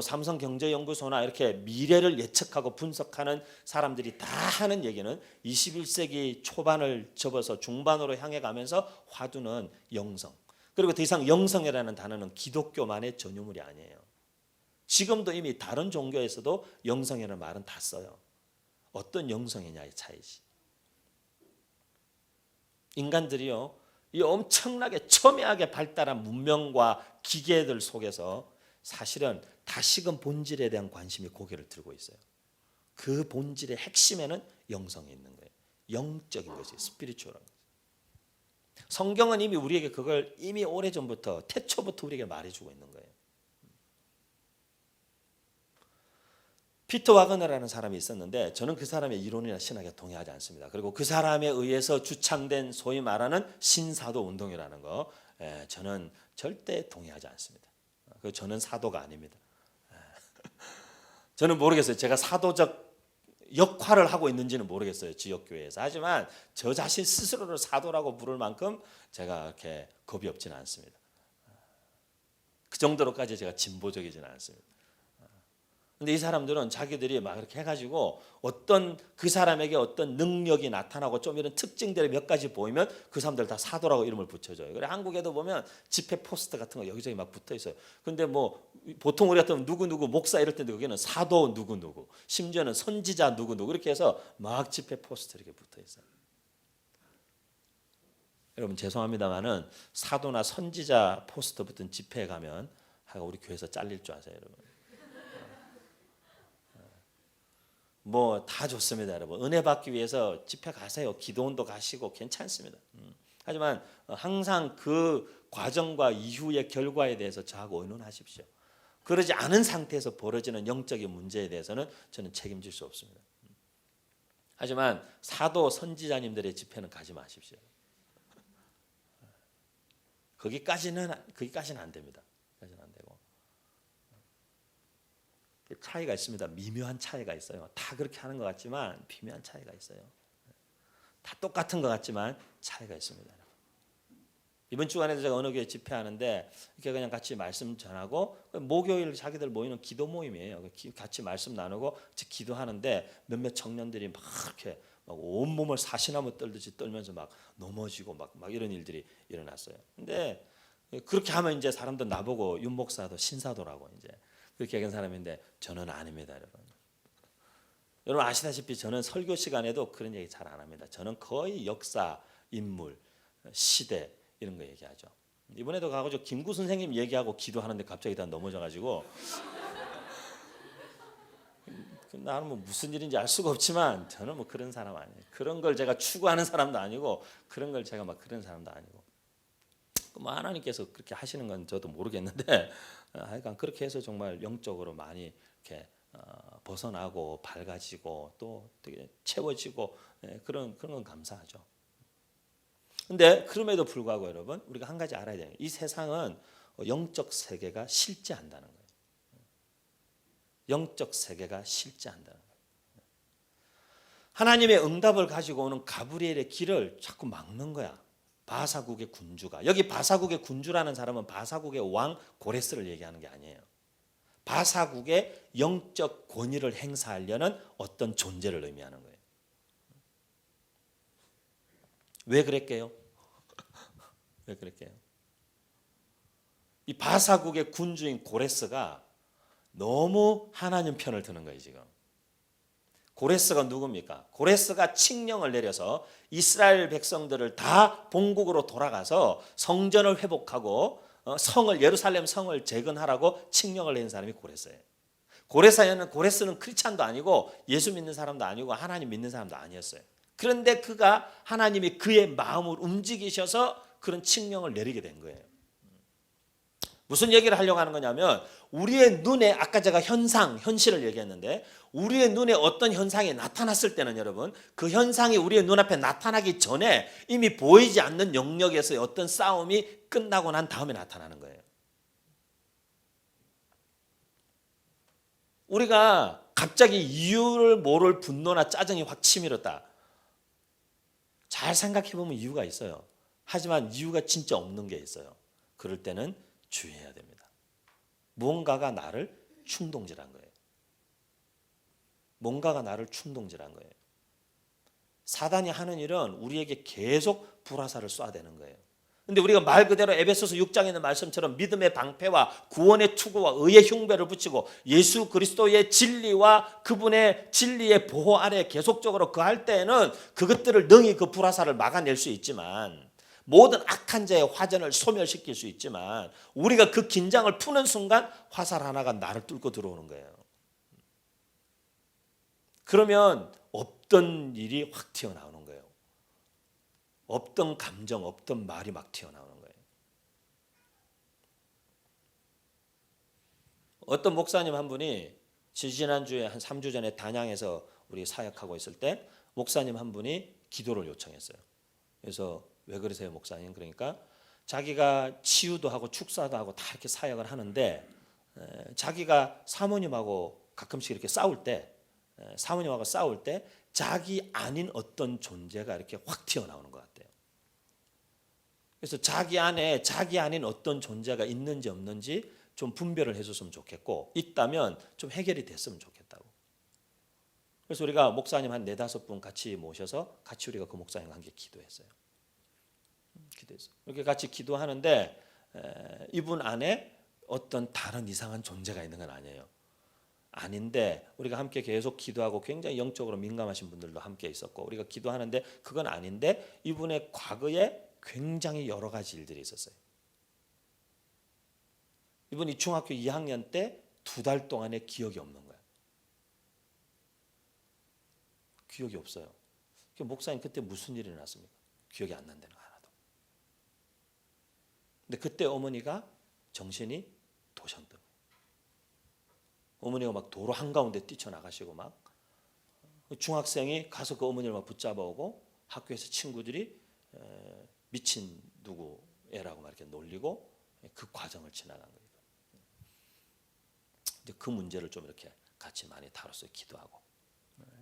삼성경제연구소나 이렇게 미래를 예측하고 분석하는 사람들이 다 하는 얘기는 21세기 초반을 접어서 중반으로 향해 가면서 화두는 영성. 그리고 더 이상 영성이라는 단어는 기독교만의 전유물이 아니에요. 지금도 이미 다른 종교에서도 영성이라는 말은 다 써요. 어떤 영성이냐의 차이지. 인간들이요, 이 엄청나게 첨예하게 발달한 문명과 기계들 속에서 사실은 다시금 본질에 대한 관심이 고개를 들고 있어요. 그 본질의 핵심에는 영성이 있는 거예요. 영적인 것이 스피리추얼한 거죠. 성경은 이미 우리에게 그걸 이미 오래전부터 태초부터 우리에게 말해주고 있는 거예요. 피터 와그너라는 사람이 있었는데 저는 그 사람의 이론이나 신학에 동의하지 않습니다. 그리고 그 사람에 의해서 주창된 소위 말하는 신사도 운동이라는 거 저는 절대 동의하지 않습니다. 저는 사도가 아닙니다. 저는 모르겠어요. 제가 사도적 역할을 하고 있는지는 모르겠어요. 지역교회에서. 하지만 저 자신 스스로를 사도라고 부를 만큼 제가 이렇게 겁이 없지는 않습니다. 그 정도로까지 제가 진보적이지는 않습니다. 근데 이 사람들은 자기들이 막 이렇게 해가지고 어떤 그 사람에게 어떤 능력이 나타나고 좀 이런 특징들이 몇 가지 보이면 그 사람들 다 사도라고 이름을 붙여줘요. 그래 한국에도 보면 집회 포스터 같은 거 여기저기 막 붙어 있어요. 근데 뭐 보통 우리 같으면 누구누구 목사 이럴 텐데 거기는 사도 누구누구, 심지어는 선지자 누구누구 이렇게 해서 막 집회 포스터 이렇게 붙어 있어요. 여러분 죄송합니다만은 사도나 선지자 포스터 붙은 집회에 가면 우리 교회에서 잘릴 줄 아세요, 여러분? 뭐 다 좋습니다, 여러분. 은혜 받기 위해서 집회 가세요. 기도원도 가시고 괜찮습니다. 하지만 항상 그 과정과 이후의 결과에 대해서 저하고 의논하십시오. 그러지 않은 상태에서 벌어지는 영적인 문제에 대해서는 저는 책임질 수 없습니다. 하지만 사도 선지자님들의 집회는 가지 마십시오. 거기까지는 안 됩니다. 거기까지는 안 되고. 차이가 있습니다. 미묘한 차이가 있어요. 다 그렇게 하는 것 같지만 미묘한 차이가 있어요. 다 똑같은 것 같지만 차이가 있습니다. 이번 주간에도 제가 어느 교회 집회하는데 이렇게 그냥 같이 말씀 전하고 목요일 자기들 모이는 기도 모임이에요. 같이 말씀 나누고 기도하는데 몇몇 청년들이 막 이렇게 막 온몸을 사시나무 떨듯이 떨면서 막 넘어지고 막 이런 일들이 일어났어요. 근데 그렇게 하면 이제 사람들 나보고 윤 목사도 신사도라고 이제 그렇게 얘기한 사람인데 저는 아닙니다, 여러분. 여러분 아시다시피 저는 설교 시간에도 그런 얘기 잘 안 합니다. 저는 거의 역사, 인물, 시대 이런 거 얘기하죠. 이번에도 가가지고 김구 선생님 얘기하고 기도하는데 갑자기 다 넘어져가지고 나는 뭐 무슨 일인지 알 수가 없지만 저는 뭐 그런 사람 아니에요. 그런 걸 제가 추구하는 사람도 아니고 그런 걸 제가 막 그런 사람도 아니고 뭐 하나님께서 그렇게 하시는 건 저도 모르겠는데 하여간 그렇게 해서 정말 영적으로 많이 이렇게 벗어나고 밝아지고 또 되게 채워지고 그런 건 감사하죠. 근데 그럼에도 불구하고 여러분 우리가 한 가지 알아야 돼요. 이 세상은 영적 세계가 실제한다는 거예요. 영적 세계가 실제한다는 거예요. 하나님의 응답을 가지고 오는 가브리엘의 길을 자꾸 막는 거야. 바사국의 군주가. 여기 바사국의 군주라는 사람은 바사국의 왕 고레스를 얘기하는 게 아니에요. 바사국의 영적 권위를 행사하려는 어떤 존재를 의미하는 거예요. 왜 그랬게요? 왜 그랬게요? 이 바사국의 군주인 고레스가 너무 하나님 편을 드는 거예요, 지금. 고레스가 누굽니까? 고레스가 칙령을 내려서 이스라엘 백성들을 다 본국으로 돌아가서 성전을 회복하고 예루살렘 성을 재건하라고 칙령을 낸 사람이 고레스예요. 고레스는 크리스찬도 아니고 예수 믿는 사람도 아니고 하나님 믿는 사람도 아니었어요. 그런데 그가 하나님이 그의 마음을 움직이셔서 그런 칙령을 내리게 된 거예요. 무슨 얘기를 하려고 하는 거냐면 우리의 눈에 아까 제가 현실을 얘기했는데 우리의 눈에 어떤 현상이 나타났을 때는 여러분 그 현상이 우리의 눈앞에 나타나기 전에 이미 보이지 않는 영역에서의 어떤 싸움이 끝나고 난 다음에 나타나는 거예요. 우리가 갑자기 이유를 모를 분노나 짜증이 확 치밀었다. 잘 생각해 보면 이유가 있어요. 하지만 이유가 진짜 없는 게 있어요. 그럴 때는 주의해야 됩니다. 무언가가 나를 충동질한 거예요. 뭔가가 나를 충동질한 거예요. 사단이 하는 일은 우리에게 계속 불화살을 쏴대는 거예요. 근데 우리가 말 그대로 에베소서 6장에 있는 말씀처럼 믿음의 방패와 구원의 투구와 의의 흉배를 붙이고 예수 그리스도의 진리와 그분의 진리의 보호 아래 계속적으로 거할 때에는 그것들을 능히 그 불화살을 막아낼 수 있지만 모든 악한 자의 화전을 소멸시킬 수 있지만 우리가 그 긴장을 푸는 순간 화살 하나가 나를 뚫고 들어오는 거예요. 그러면 없던 일이 확 튀어나오는 거예요. 없던 감정, 없던 말이 막 튀어나오는 거예요. 어떤 목사님 한 분이 지난주에 한 3주 전에 단양에서 우리 사역하고 있을 때 목사님 한 분이 기도를 요청했어요. 그래서 왜 그러세요 목사님? 그러니까 자기가 치유도 하고 축사도 하고 다 이렇게 사역을 하는데 자기가 사모님하고 가끔씩 이렇게 싸울 때 사모님하고 싸울 때 자기 아닌 어떤 존재가 이렇게 확 튀어나오는 것 같아요. 그래서 자기 안에 자기 아닌 어떤 존재가 있는지 없는지 좀 분별을 해줬으면 좋겠고 있다면 좀 해결이 됐으면 좋겠다고. 그래서 우리가 목사님 한 4-5분 같이 모셔서 같이 우리가 그 목사님과 함께 기도했어요. 기도했어요. 이렇게 같이 기도하는데 이분 안에 어떤 다른 이상한 존재가 있는 건 아니에요. 아닌데 우리가 함께 계속 기도하고 굉장히 영적으로 민감하신 분들도 함께 있었고 우리가 기도하는데 그건 아닌데 이분의 과거에 굉장히 여러 가지 일들이 있었어요. 이분이 중학교 2학년 때 2달 동안의 기억이 없는 거예요. 기억이 없어요. 목사님 그때 무슨 일이 일어났습니까? 기억이 안 난다는 거 하나도. 근데 그때 어머니가 정신이 도셨던 어머니가 막 도로 한가운데 뛰쳐나가시고 막 중학생이 가서 그 어머니를 막 붙잡아오고 학교에서 친구들이 미친 누구 애라고 막 이렇게 놀리고 그 과정을 지나간 거예요. 근데 그 문제를 좀 이렇게 같이 많이 다뤘어요. 기도하고.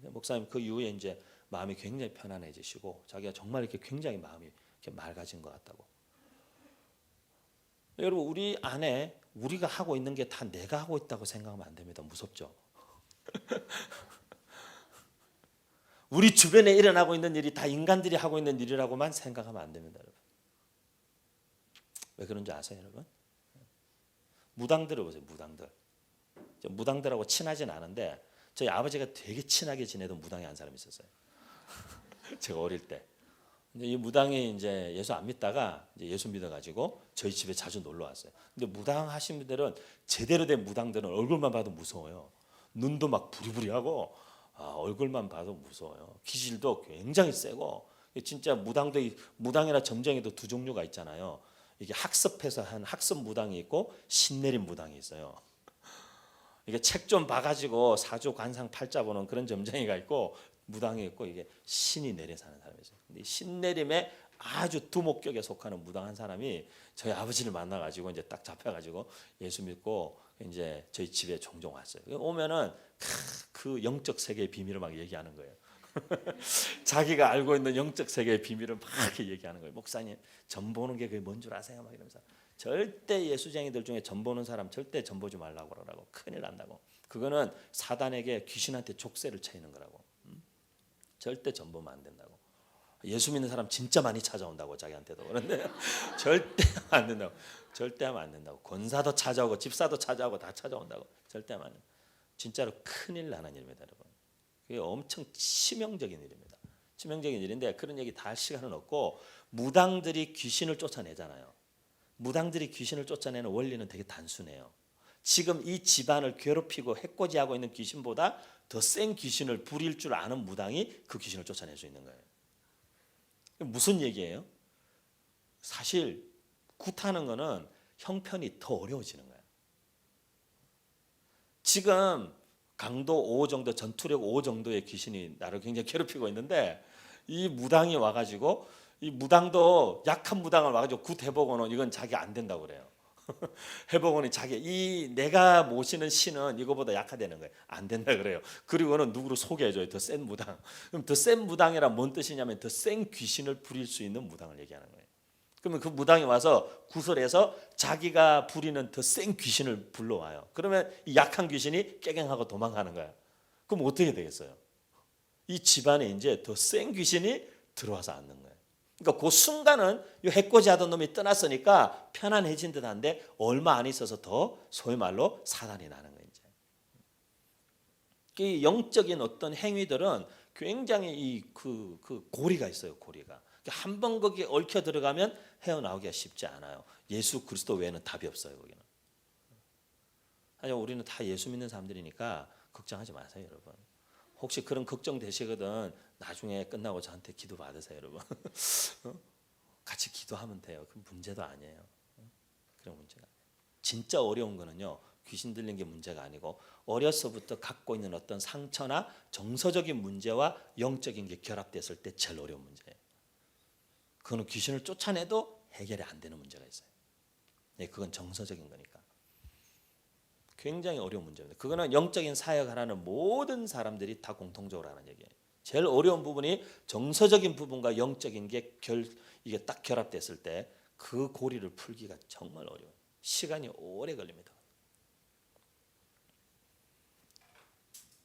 목사님 그 이후에 이제 마음이 굉장히 편안해지시고 자기가 정말 이렇게 굉장히 마음이 이렇게 맑아진 것 같다고. 여러분 우리 안에 우리가 하고 있는 게 다 내가 하고 있다고 생각하면 안 됩니다. 무섭죠? 우리 주변에 일어나고 있는 일이 다 인간들이 하고 있는 일이라고만 생각하면 안 됩니다. 여러분. 왜 그런지 아세요 여러분? 무당들을 보세요. 무당들하고 친하진 않은데 저희 아버지가 되게 친하게 지내던 무당이 한 사람이 있었어요. 제가 어릴 때. 근데 이 무당이 이제 예수 안 믿다가 이제 예수 믿어가지고 저희 집에 자주 놀러 왔어요. 근데 무당 하신 분들은 제대로 된 무당들은 얼굴만 봐도 무서워요. 눈도 막 부리부리하고 얼굴만 봐도 무서워요. 기질도 굉장히 세고 진짜 무당이나 점쟁이도 두 종류가 있잖아요. 이게 학습해서 한 학습 무당이 있고 신내림 무당이 있어요. 이게 책 좀 봐가지고 사주 관상 팔자 보는 그런 점쟁이가 있고 무당이 있고 이게 신이 내려 사는 사람이 있어요. 근데 신내림의 아주 두목격에 속하는 무당 한 사람이 저희 아버지를 만나가지고 이제 딱 잡혀가지고 예수 믿고 이제 저희 집에 종종 왔어요. 오면은 그 영적 세계의 비밀을 막 얘기하는 거예요. 자기가 알고 있는 영적 세계의 비밀을 막 이렇게 얘기하는 거예요. 목사님 점 보는 게 그게 뭔 줄 아세요? 막 이러면서 절대 예수쟁이들 중에 점 보는 사람 절대 점 보지 말라고 그러라고. 큰일 난다고. 그거는 사단에게 귀신한테 족쇄를 채이는 거라고. 절대 점 보면 안 된다고. 예수 믿는 사람 진짜 많이 찾아온다고 자기한테도. 그런데 절대 안 된다고. 절대 하면 안 된다고. 권사도 찾아오고 집사도 찾아오고 다 찾아온다고. 절대 하면 안 된다고. 진짜로 큰일 나는 일입니다, 여러분. 그게 엄청 치명적인 일입니다. 치명적인 일인데 그런 얘기 다 할 시간은 없고 무당들이 귀신을 쫓아내잖아요. 무당들이 귀신을 쫓아내는 원리는 되게 단순해요. 지금 이 집안을 괴롭히고 해코지하고 있는 귀신보다 더 센 귀신을 부릴 줄 아는 무당이 그 귀신을 쫓아낼 수 있는 거예요. 무슨 얘기예요? 사실 굿하는 거는 형편이 더 어려워지는 거예요. 지금 강도 5 정도, 전투력 5 정도의 귀신이 나를 굉장히 괴롭히고 있는데 이 무당이 와가지고 이 무당도 약한 무당을 와가지고 굿 해보고는 이건 자기 안 된다고 그래요. 해보고는 자기 내가 모시는 신은 이거보다 약화되는 거예요. 안 된다 그래요. 그리고는 누구를 소개해줘요. 더 센 무당. 그럼 더 센 무당이란 뭔 뜻이냐면 더 센 귀신을 부릴 수 있는 무당을 얘기하는 거예요. 그러면 그 무당이 와서 구설해서 자기가 부리는 더 센 귀신을 불러와요. 그러면 이 약한 귀신이 깨갱하고 도망가는 거야. 그럼 어떻게 되겠어요? 이 집안에 이제 더 센 귀신이 들어와서 앉는 거예요. 그러니까 그 순간은 이 해코지 하던 놈이 떠났으니까 편안해진 듯한데 얼마 안 있어서 더 소위 말로 사단이 나는 거예요. 이제. 이 영적인 어떤 행위들은 굉장히 그 고리가 있어요. 고리가. 한 번 거기에 얽혀 들어가면 헤어나오기가 쉽지 않아요. 예수 그리스도 외에는 답이 없어요. 거기는. 하지만 우리는 다 예수 믿는 사람들이니까 걱정하지 마세요, 여러분. 혹시 그런 걱정 되시거든 나중에 끝나고 저한테 기도 받으세요, 여러분. 같이 기도하면 돼요. 그 문제도 아니에요. 그런 문제가 아니에요. 진짜 어려운 거는요. 귀신 들린 게 문제가 아니고 어려서부터 갖고 있는 어떤 상처나 정서적인 문제와 영적인 게 결합됐을 때 제일 어려운 문제예요. 그거는 귀신을 쫓아내도 해결이 안 되는 문제가 있어요. 네, 그건 정서적인 거니까. 굉장히 어려운 문제입니다. 그거는 영적인 사역하라는 모든 사람들이 다 공통적으로 하는 얘기예요. 제일 어려운 부분이 정서적인 부분과 영적인 게 이게 딱 결합됐을 때 그 고리를 풀기가 정말 어려워요. 시간이 오래 걸립니다.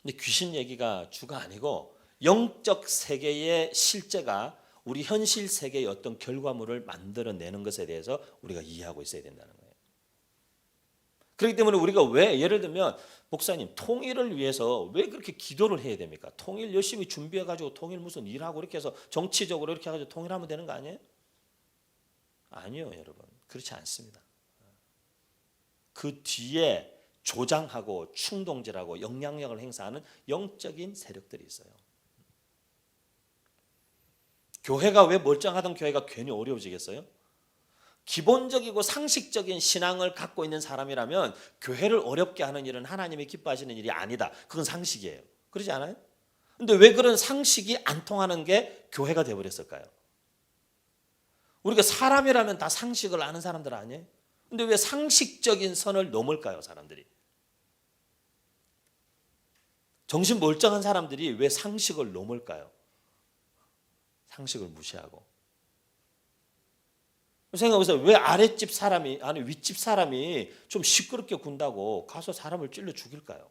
근데 귀신 얘기가 주가 아니고 영적 세계의 실제가 우리 현실 세계의 어떤 결과물을 만들어내는 것에 대해서 우리가 이해하고 있어야 된다는 거예요. 그렇기 때문에 우리가 왜 예를 들면 목사님 통일을 위해서 왜 그렇게 기도를 해야 됩니까? 통일 열심히 준비해가지고 통일 무슨 일하고 이렇게 해서 정치적으로 이렇게 해가지고 통일하면 되는 거 아니에요? 아니요, 여러분. 그렇지 않습니다. 그 뒤에 조장하고 충동질하고 영향력을 행사하는 영적인 세력들이 있어요. 교회가 왜 멀쩡하던 교회가 괜히 어려워지겠어요? 기본적이고 상식적인 신앙을 갖고 있는 사람이라면 교회를 어렵게 하는 일은 하나님이 기뻐하시는 일이 아니다. 그건 상식이에요. 그러지 않아요? 근데 왜 그런 상식이 안 통하는 게 교회가 되어버렸을까요? 우리가 사람이라면 다 상식을 아는 사람들 아니에요? 근데 왜 상식적인 선을 넘을까요, 사람들이? 정신 멀쩡한 사람들이 왜 상식을 넘을까요? 상식을 무시하고. 생각해보세요. 왜 아랫집 사람이, 아니 윗집 사람이 좀 시끄럽게 군다고 가서 사람을 찔러 죽일까요?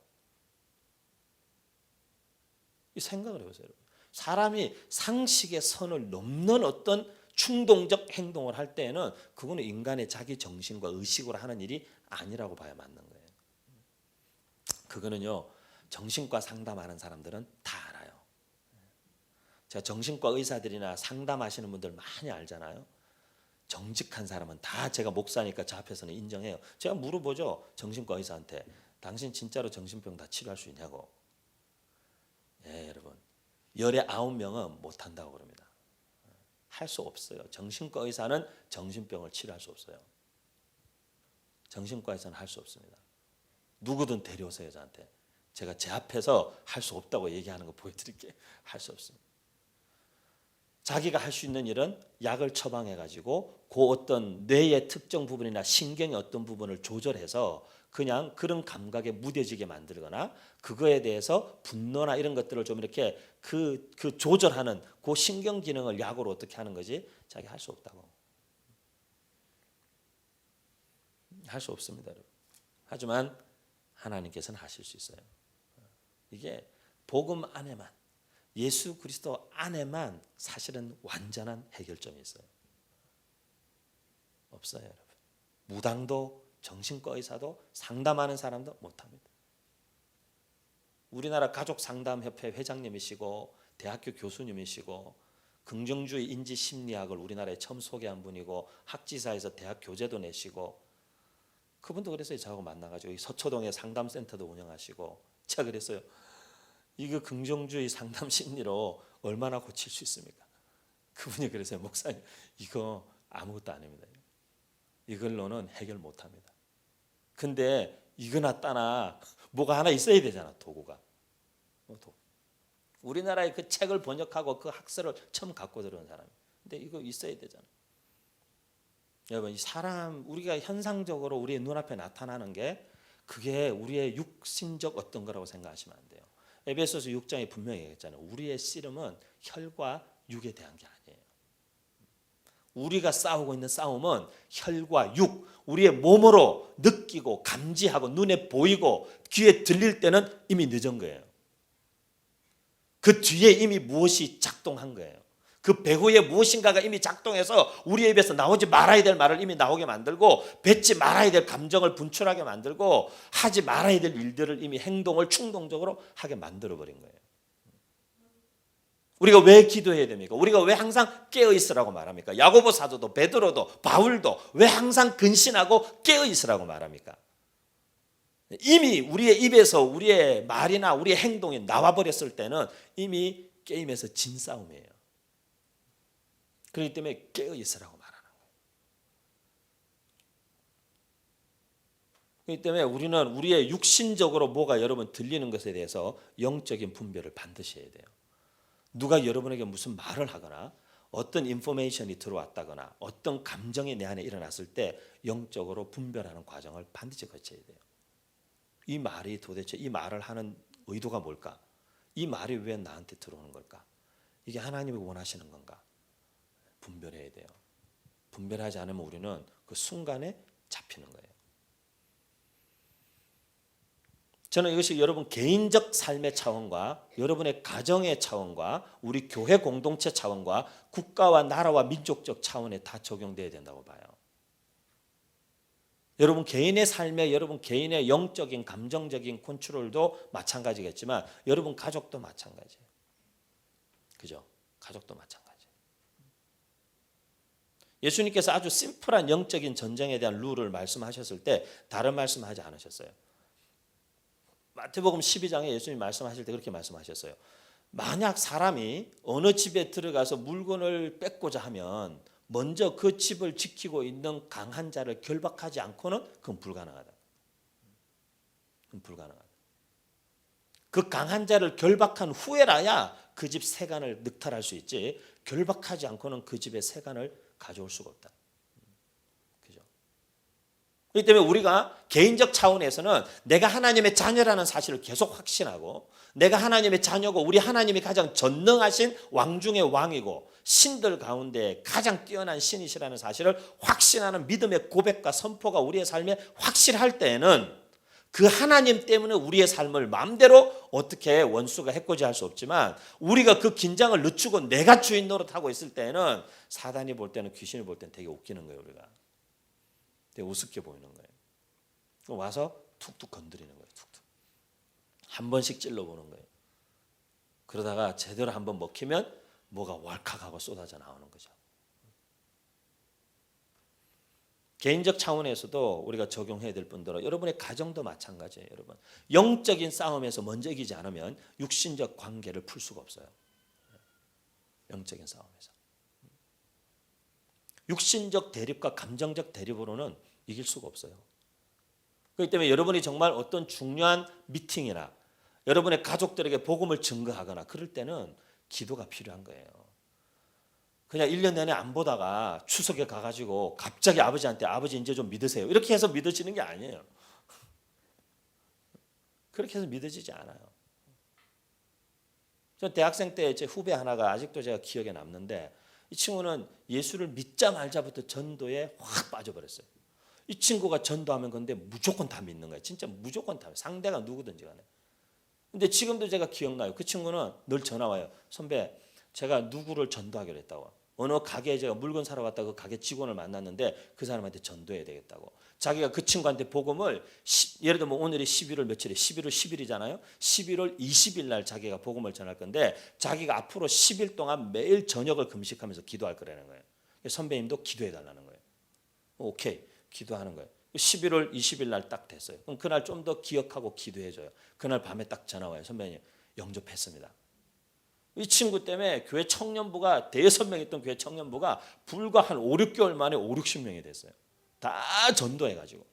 이 생각을 해보세요. 사람이 상식의 선을 넘는 어떤 충동적 행동을 할 때에는 그거는 인간의 자기 정신과 의식으로 하는 일이 아니라고 봐야 맞는 거예요. 그거는요, 정신과 상담하는 사람들은 다 알아요. 제가 정신과 의사들이나 상담하시는 분들 많이 알잖아요. 정직한 사람은 다 제가 목사니까 저 앞에서는 인정해요. 제가 물어보죠. 정신과 의사한테. 당신 진짜로 정신병 다 치료할 수 있냐고. 예, 여러분. 열에 9명은 못한다고 그럽니다. 할 수 없어요. 정신과 의사는 정신병을 치료할 수 없어요. 정신과 의사는 할 수 없습니다. 누구든 데려오세요, 저한테. 제가 제 앞에서 할 수 없다고 얘기하는 거 보여드릴게요. 할 수 없습니다. 자기가 할 수 있는 일은 약을 처방해가지고 그 어떤 뇌의 특정 부분이나 신경의 어떤 부분을 조절해서 그냥 그런 감각에 무뎌지게 만들거나 그거에 대해서 분노나 이런 것들을 좀 이렇게 그 조절하는 그 신경 기능을 약으로 어떻게 하는 거지? 자기 할 수 없다고. 할 수 없습니다, 여러분. 하지만 하나님께서는 하실 수 있어요. 이게 복음 안에만, 예수 그리스도 안에만 사실은 완전한 해결점이 있어요. 없어요, 여러분. 무당도 정신과 의사도 상담하는 사람도 못합니다. 우리나라 가족상담협회 회장님이시고 대학교 교수님이시고 긍정주의 인지심리학을 우리나라에 처음 소개한 분이고 학지사에서 대학 교재도 내시고 그분도 그랬어요. 저하고 만나가지고 서초동에 상담센터도 운영하시고 제가 그랬어요. 이거 긍정주의 상담 심리로 얼마나 고칠 수 있습니까? 그분이 그랬어요. 목사님 이거 아무것도 아닙니다. 이걸로는 해결 못합니다. 근데 이거나 따나 뭐가 하나 있어야 되잖아. 도구가. 우리나라에 그 책을 번역하고 그 학설을 처음 갖고 들어온 사람이. 근데 이거 있어야 되잖아. 여러분 이 사람 우리가 현상적으로 우리의 눈앞에 나타나는 게 그게 우리의 육신적 어떤 거라고 생각하시면 안 돼요. 에베소서 6장에 분명히 얘기했잖아요. 우리의 씨름은 혈과 육에 대한 게 아니에요. 우리가 싸우고 있는 싸움은 혈과 육, 우리의 몸으로 느끼고 감지하고 눈에 보이고 귀에 들릴 때는 이미 늦은 거예요. 그 뒤에 이미 무엇이 작동한 거예요. 그 배후에 무엇인가가 이미 작동해서 우리의 입에서 나오지 말아야 될 말을 이미 나오게 만들고 뱉지 말아야 될 감정을 분출하게 만들고 하지 말아야 될 일들을 이미 행동을 충동적으로 하게 만들어버린 거예요. 우리가 왜 기도해야 됩니까? 우리가 왜 항상 깨어있으라고 말합니까? 야고보 사도도 베드로도 바울도 왜 항상 근신하고 깨어있으라고 말합니까? 이미 우리의 입에서 우리의 말이나 우리의 행동이 나와버렸을 때는 이미 게임에서 진 싸움이에요. 그렇기 때문에 깨어있으라고 말하는 거예요. 그렇기 때문에 우리는 우리의 육신적으로 뭐가 여러분 들리는 것에 대해서 영적인 분별을 반드시 해야 돼요. 누가 여러분에게 무슨 말을 하거나 어떤 인포메이션이 들어왔다거나 어떤 감정이 내 안에 일어났을 때 영적으로 분별하는 과정을 반드시 거쳐야 돼요. 이 말이 도대체 이 말을 하는 의도가 뭘까? 이 말이 왜 나한테 들어오는 걸까? 이게 하나님이 원하시는 건가? 분별해야 돼요. 분별하지 않으면 우리는 그 순간에 잡히는 거예요. 저는 이것이 여러분 개인적 삶의 차원과 여러분의 가정의 차원과 우리 교회 공동체 차원과 국가와 나라와 민족적 차원에 다 적용돼야 된다고 봐요. 여러분 개인의 삶에 여러분 개인의 영적인 감정적인 컨트롤도 마찬가지겠지만 여러분 가족도 마찬가지예요. 그죠? 가족도 마찬가지. 예수님께서 아주 심플한 영적인 전쟁에 대한 룰을 말씀하셨을 때 다른 말씀하지 않으셨어요. 마태복음 12장에 예수님 말씀하실 때 그렇게 말씀하셨어요. 만약 사람이 어느 집에 들어가서 물건을 뺏고자 하면 먼저 그 집을 지키고 있는 강한 자를 결박하지 않고는 그건 불가능하다. 그건 불가능하다. 그 강한 자를 결박한 후에라야 그 집 세간을 늑탈할 수 있지 결박하지 않고는 그 집의 세간을 가져올 수가 없다. 그죠? 그렇기 때문에 우리가 개인적 차원에서는 내가 하나님의 자녀라는 사실을 계속 확신하고 내가 하나님의 자녀고 우리 하나님이 가장 전능하신 왕 중의 왕이고 신들 가운데 가장 뛰어난 신이시라는 사실을 확신하는 믿음의 고백과 선포가 우리의 삶에 확실할 때에는 그 하나님 때문에 우리의 삶을 마음대로 어떻게 원수가 해코지할 수 없지만 우리가 그 긴장을 늦추고 내가 주인 노릇하고 있을 때는 사단이 볼 때는 귀신이 볼 때는 되게 웃기는 거예요. 우리가 되게 우습게 보이는 거예요. 와서 툭툭 건드리는 거예요. 툭툭 한 번씩 찔러보는 거예요. 그러다가 제대로 한번 먹히면 뭐가 왈칵하고 쏟아져 나오는 거죠. 개인적 차원에서도 우리가 적용해야 될 뿐더러 여러분의 가정도 마찬가지예요. 여러분 영적인 싸움에서 먼저 이기지 않으면 육신적 관계를 풀 수가 없어요. 영적인 싸움에서 육신적 대립과 감정적 대립으로는 이길 수가 없어요. 그렇기 때문에 여러분이 정말 어떤 중요한 미팅이나 여러분의 가족들에게 복음을 증거하거나 그럴 때는 기도가 필요한 거예요. 그냥 1년 내내 안 보다가 추석에 가가지고 갑자기 아버지한테 아버지 이제 좀 믿으세요. 이렇게 해서 믿어지는 게 아니에요. 그렇게 해서 믿어지지 않아요. 저 대학생 때 제 후배 하나가 아직도 제가 기억에 남는데 이 친구는 예수를 믿자 말자부터 전도에 확 빠져버렸어요. 이 친구가 전도하면 근데 무조건 다 믿는 거예요. 진짜 무조건 다. 상대가 누구든지 간에. 근데 지금도 제가 기억나요. 그 친구는 늘 전화 와요. 선배, 제가 누구를 전도하기로 했다고. 어느 가게에 제가 물건 사러 갔다가 그 가게 직원을 만났는데 그 사람한테 전도해야 되겠다고. 자기가 그 친구한테 복음을 예를 들면 오늘이 11월 며칠이에요. 11월 10일이잖아요. 11월 20일 날 자기가 복음을 전할 건데 자기가 앞으로 10일 동안 매일 저녁을 금식하면서 기도할 거라는 거예요. 선배님도 기도해 달라는 거예요. 오케이. 기도하는 거예요. 11월 20일 날 딱 됐어요. 그럼 그날 좀 더 기억하고 기도해 줘요. 그날 밤에 딱 전화 와요. 선배님 영접했습니다. 이 친구 때문에 교회 청년부가 대여섯 명 있던 교회 청년부가 불과 한 5, 6개월 만에 5, 60명이 됐어요. 다 전도해가지고.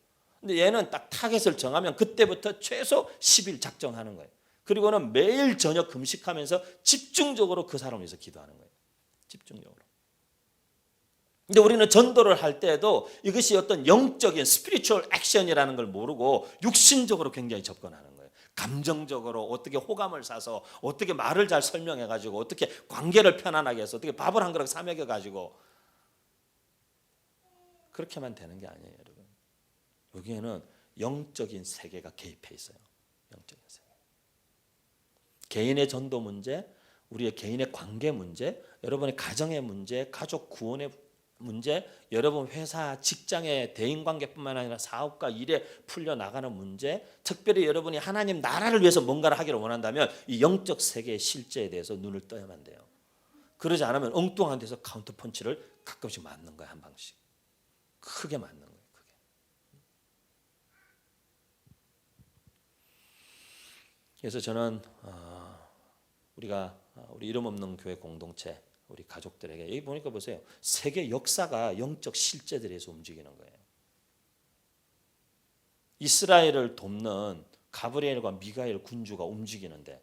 근데 얘는 딱 타겟을 정하면 그때부터 최소 10일 작정하는 거예요. 그리고는 매일 저녁 금식하면서 집중적으로 그 사람을 위해서 기도하는 거예요. 집중적으로. 근데 우리는 전도를 할 때에도 이것이 어떤 영적인 스피리추얼 액션이라는 걸 모르고 육신적으로 굉장히 접근하는 거예요. 감정적으로 어떻게 호감을 사서 어떻게 말을 잘 설명해가지고 어떻게 관계를 편안하게 해서 어떻게 밥을 한 그릇 사 먹여가지고 그렇게만 되는 게 아니에요. 여러분. 여기에는 영적인 세계가 개입해 있어요. 영적인 세계. 개인의 전도 문제, 우리의 개인의 관계 문제, 여러분의 가정의 문제, 가족 구원의 문제, 여러분 회사, 직장의 대인관계뿐만 아니라 사업과 일에 풀려나가는 문제, 특별히 여러분이 하나님 나라를 위해서 뭔가를 하기를 원한다면 이 영적 세계의 실제에 대해서 눈을 떠야만 돼요. 그러지 않으면 엉뚱한 데서 카운터 펀치를 가끔씩 맞는 거예요. 한 방씩. 크게 맞는 거예요. 크게. 그래서 저는 우리 이름 없는 교회 공동체 우리 가족들에게 여기 보니까 보세요. 세계 역사가 영적 실제들에서 움직이는 거예요. 이스라엘을 돕는 가브리엘과 미가엘 군주가 움직이는데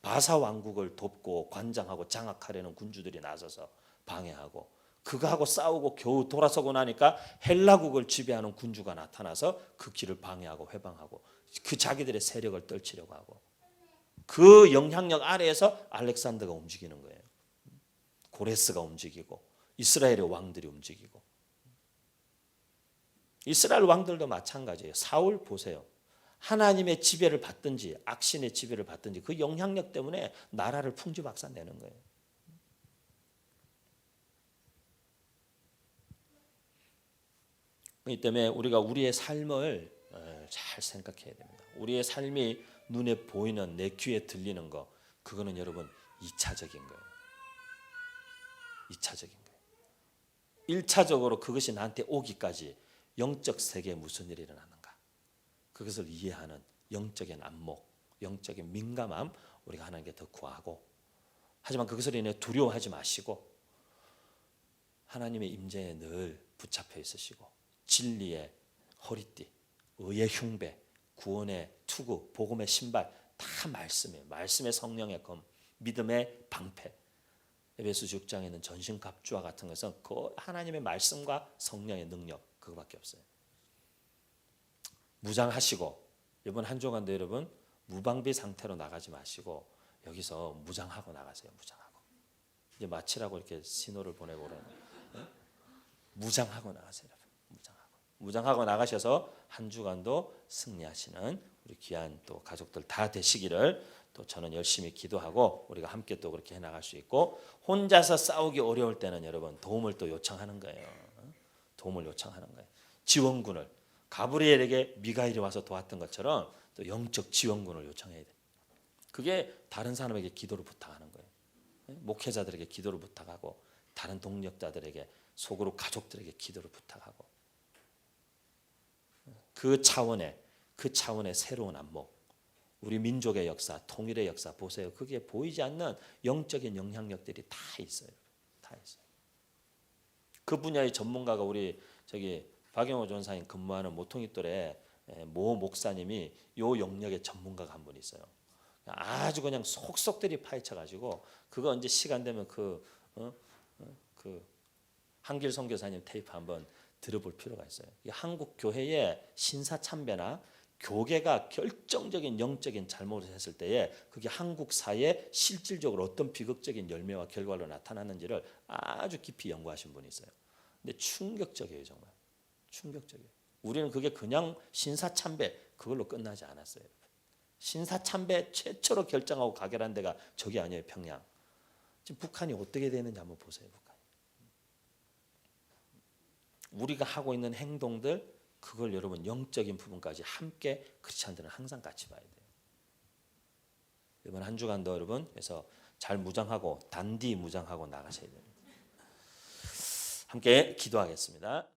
바사 왕국을 돕고 관장하고 장악하려는 군주들이 나서서 방해하고 그거하고 싸우고 겨우 돌아서고 나니까 헬라국을 지배하는 군주가 나타나서 그 길을 방해하고 회방하고 그 자기들의 세력을 떨치려고 하고 그 영향력 아래에서 알렉산더가 움직이는 거예요. 고레스가 움직이고 이스라엘의 왕들이 움직이고 이스라엘 왕들도 마찬가지예요. 사울 보세요. 하나님의 지배를 받든지 악신의 지배를 받든지 그 영향력 때문에 나라를 풍지박산내는 거예요. 그렇기 때문에 우리가 우리의 삶을 잘 생각해야 됩니다. 우리의 삶이 눈에 보이는 내 귀에 들리는 거 그거는 여러분 2차적인 거예요. 2차적인 거예요. 1차적으로 그것이 나한테 오기까지 영적 세계에 무슨 일이 일어나는가 그것을 이해하는 영적인 안목, 영적인 민감함 우리가 하나님께 더 구하고 하지만 그것을 인해 두려워하지 마시고 하나님의 임재에 늘 붙잡혀 있으시고 진리의 허리띠, 의의 흉배, 구원의 투구, 복음의 신발 다 말씀이에요. 말씀의 성령의 검, 믿음의 방패. 에베소 6장에는 전신갑주와 같은 것은 그 하나님의 말씀과 성령의 능력 그거밖에 없어요. 무장하시고 이번 한 주간도 여러분 무방비 상태로 나가지 마시고 여기서 무장하고 나가세요. 무장하고 이제 마치라고 이렇게 신호를 보내고 그러는 무장하고 나가세요. 무장하고 나가셔서 한 주간도 승리하시는 우리 귀한 또 가족들 다 되시기를 또 저는 열심히 기도하고 우리가 함께 또 그렇게 해나갈 수 있고 혼자서 싸우기 어려울 때는 여러분 도움을 또 요청하는 거예요. 도움을 요청하는 거예요. 지원군을 가브리엘에게 미가엘이 와서 도왔던 것처럼 또 영적 지원군을 요청해야 돼요. 그게 다른 사람에게 기도를 부탁하는 거예요. 목회자들에게 기도를 부탁하고 다른 동력자들에게 속으로 가족들에게 기도를 부탁하고 그 차원의 새로운 안목 우리 민족의 역사, 통일의 역사 보세요. 그게 보이지 않는 영적인 영향력들이 다 있어요. 다 있어요. 그 분야의 전문가가 우리 박영호 전사님 근무하는 모통이돌에 모 목사님이 요 영역의 전문가가 한 분 있어요. 아주 그냥 속속들이 파헤쳐가지고 그거 언제 시간 되면 그 한길 선교사님 테이프 한번 들어볼 필요가 있어요. 한국 교회의 신사참배나 교계가 결정적인 영적인 잘못을 했을 때에 그게 한국 사회에 실질적으로 어떤 비극적인 열매와 결과로 나타났는지를 아주 깊이 연구하신 분이 있어요. 근데 충격적이에요. 정말 충격적이에요. 우리는 그게 그냥 신사참배 그걸로 끝나지 않았어요. 신사참배 최초로 결정하고 가결한 데가 저기 아니에요. 평양. 지금 북한이 어떻게 되는지 한번 보세요. 북한이. 우리가 하고 있는 행동들 그걸 여러분 영적인 부분까지 함께 크리스찬들은 항상 같이 봐야 돼요. 이번 한 주간도 여러분 그래서 잘 무장하고 단디 무장하고 나가셔야 됩니다. 함께 기도하겠습니다.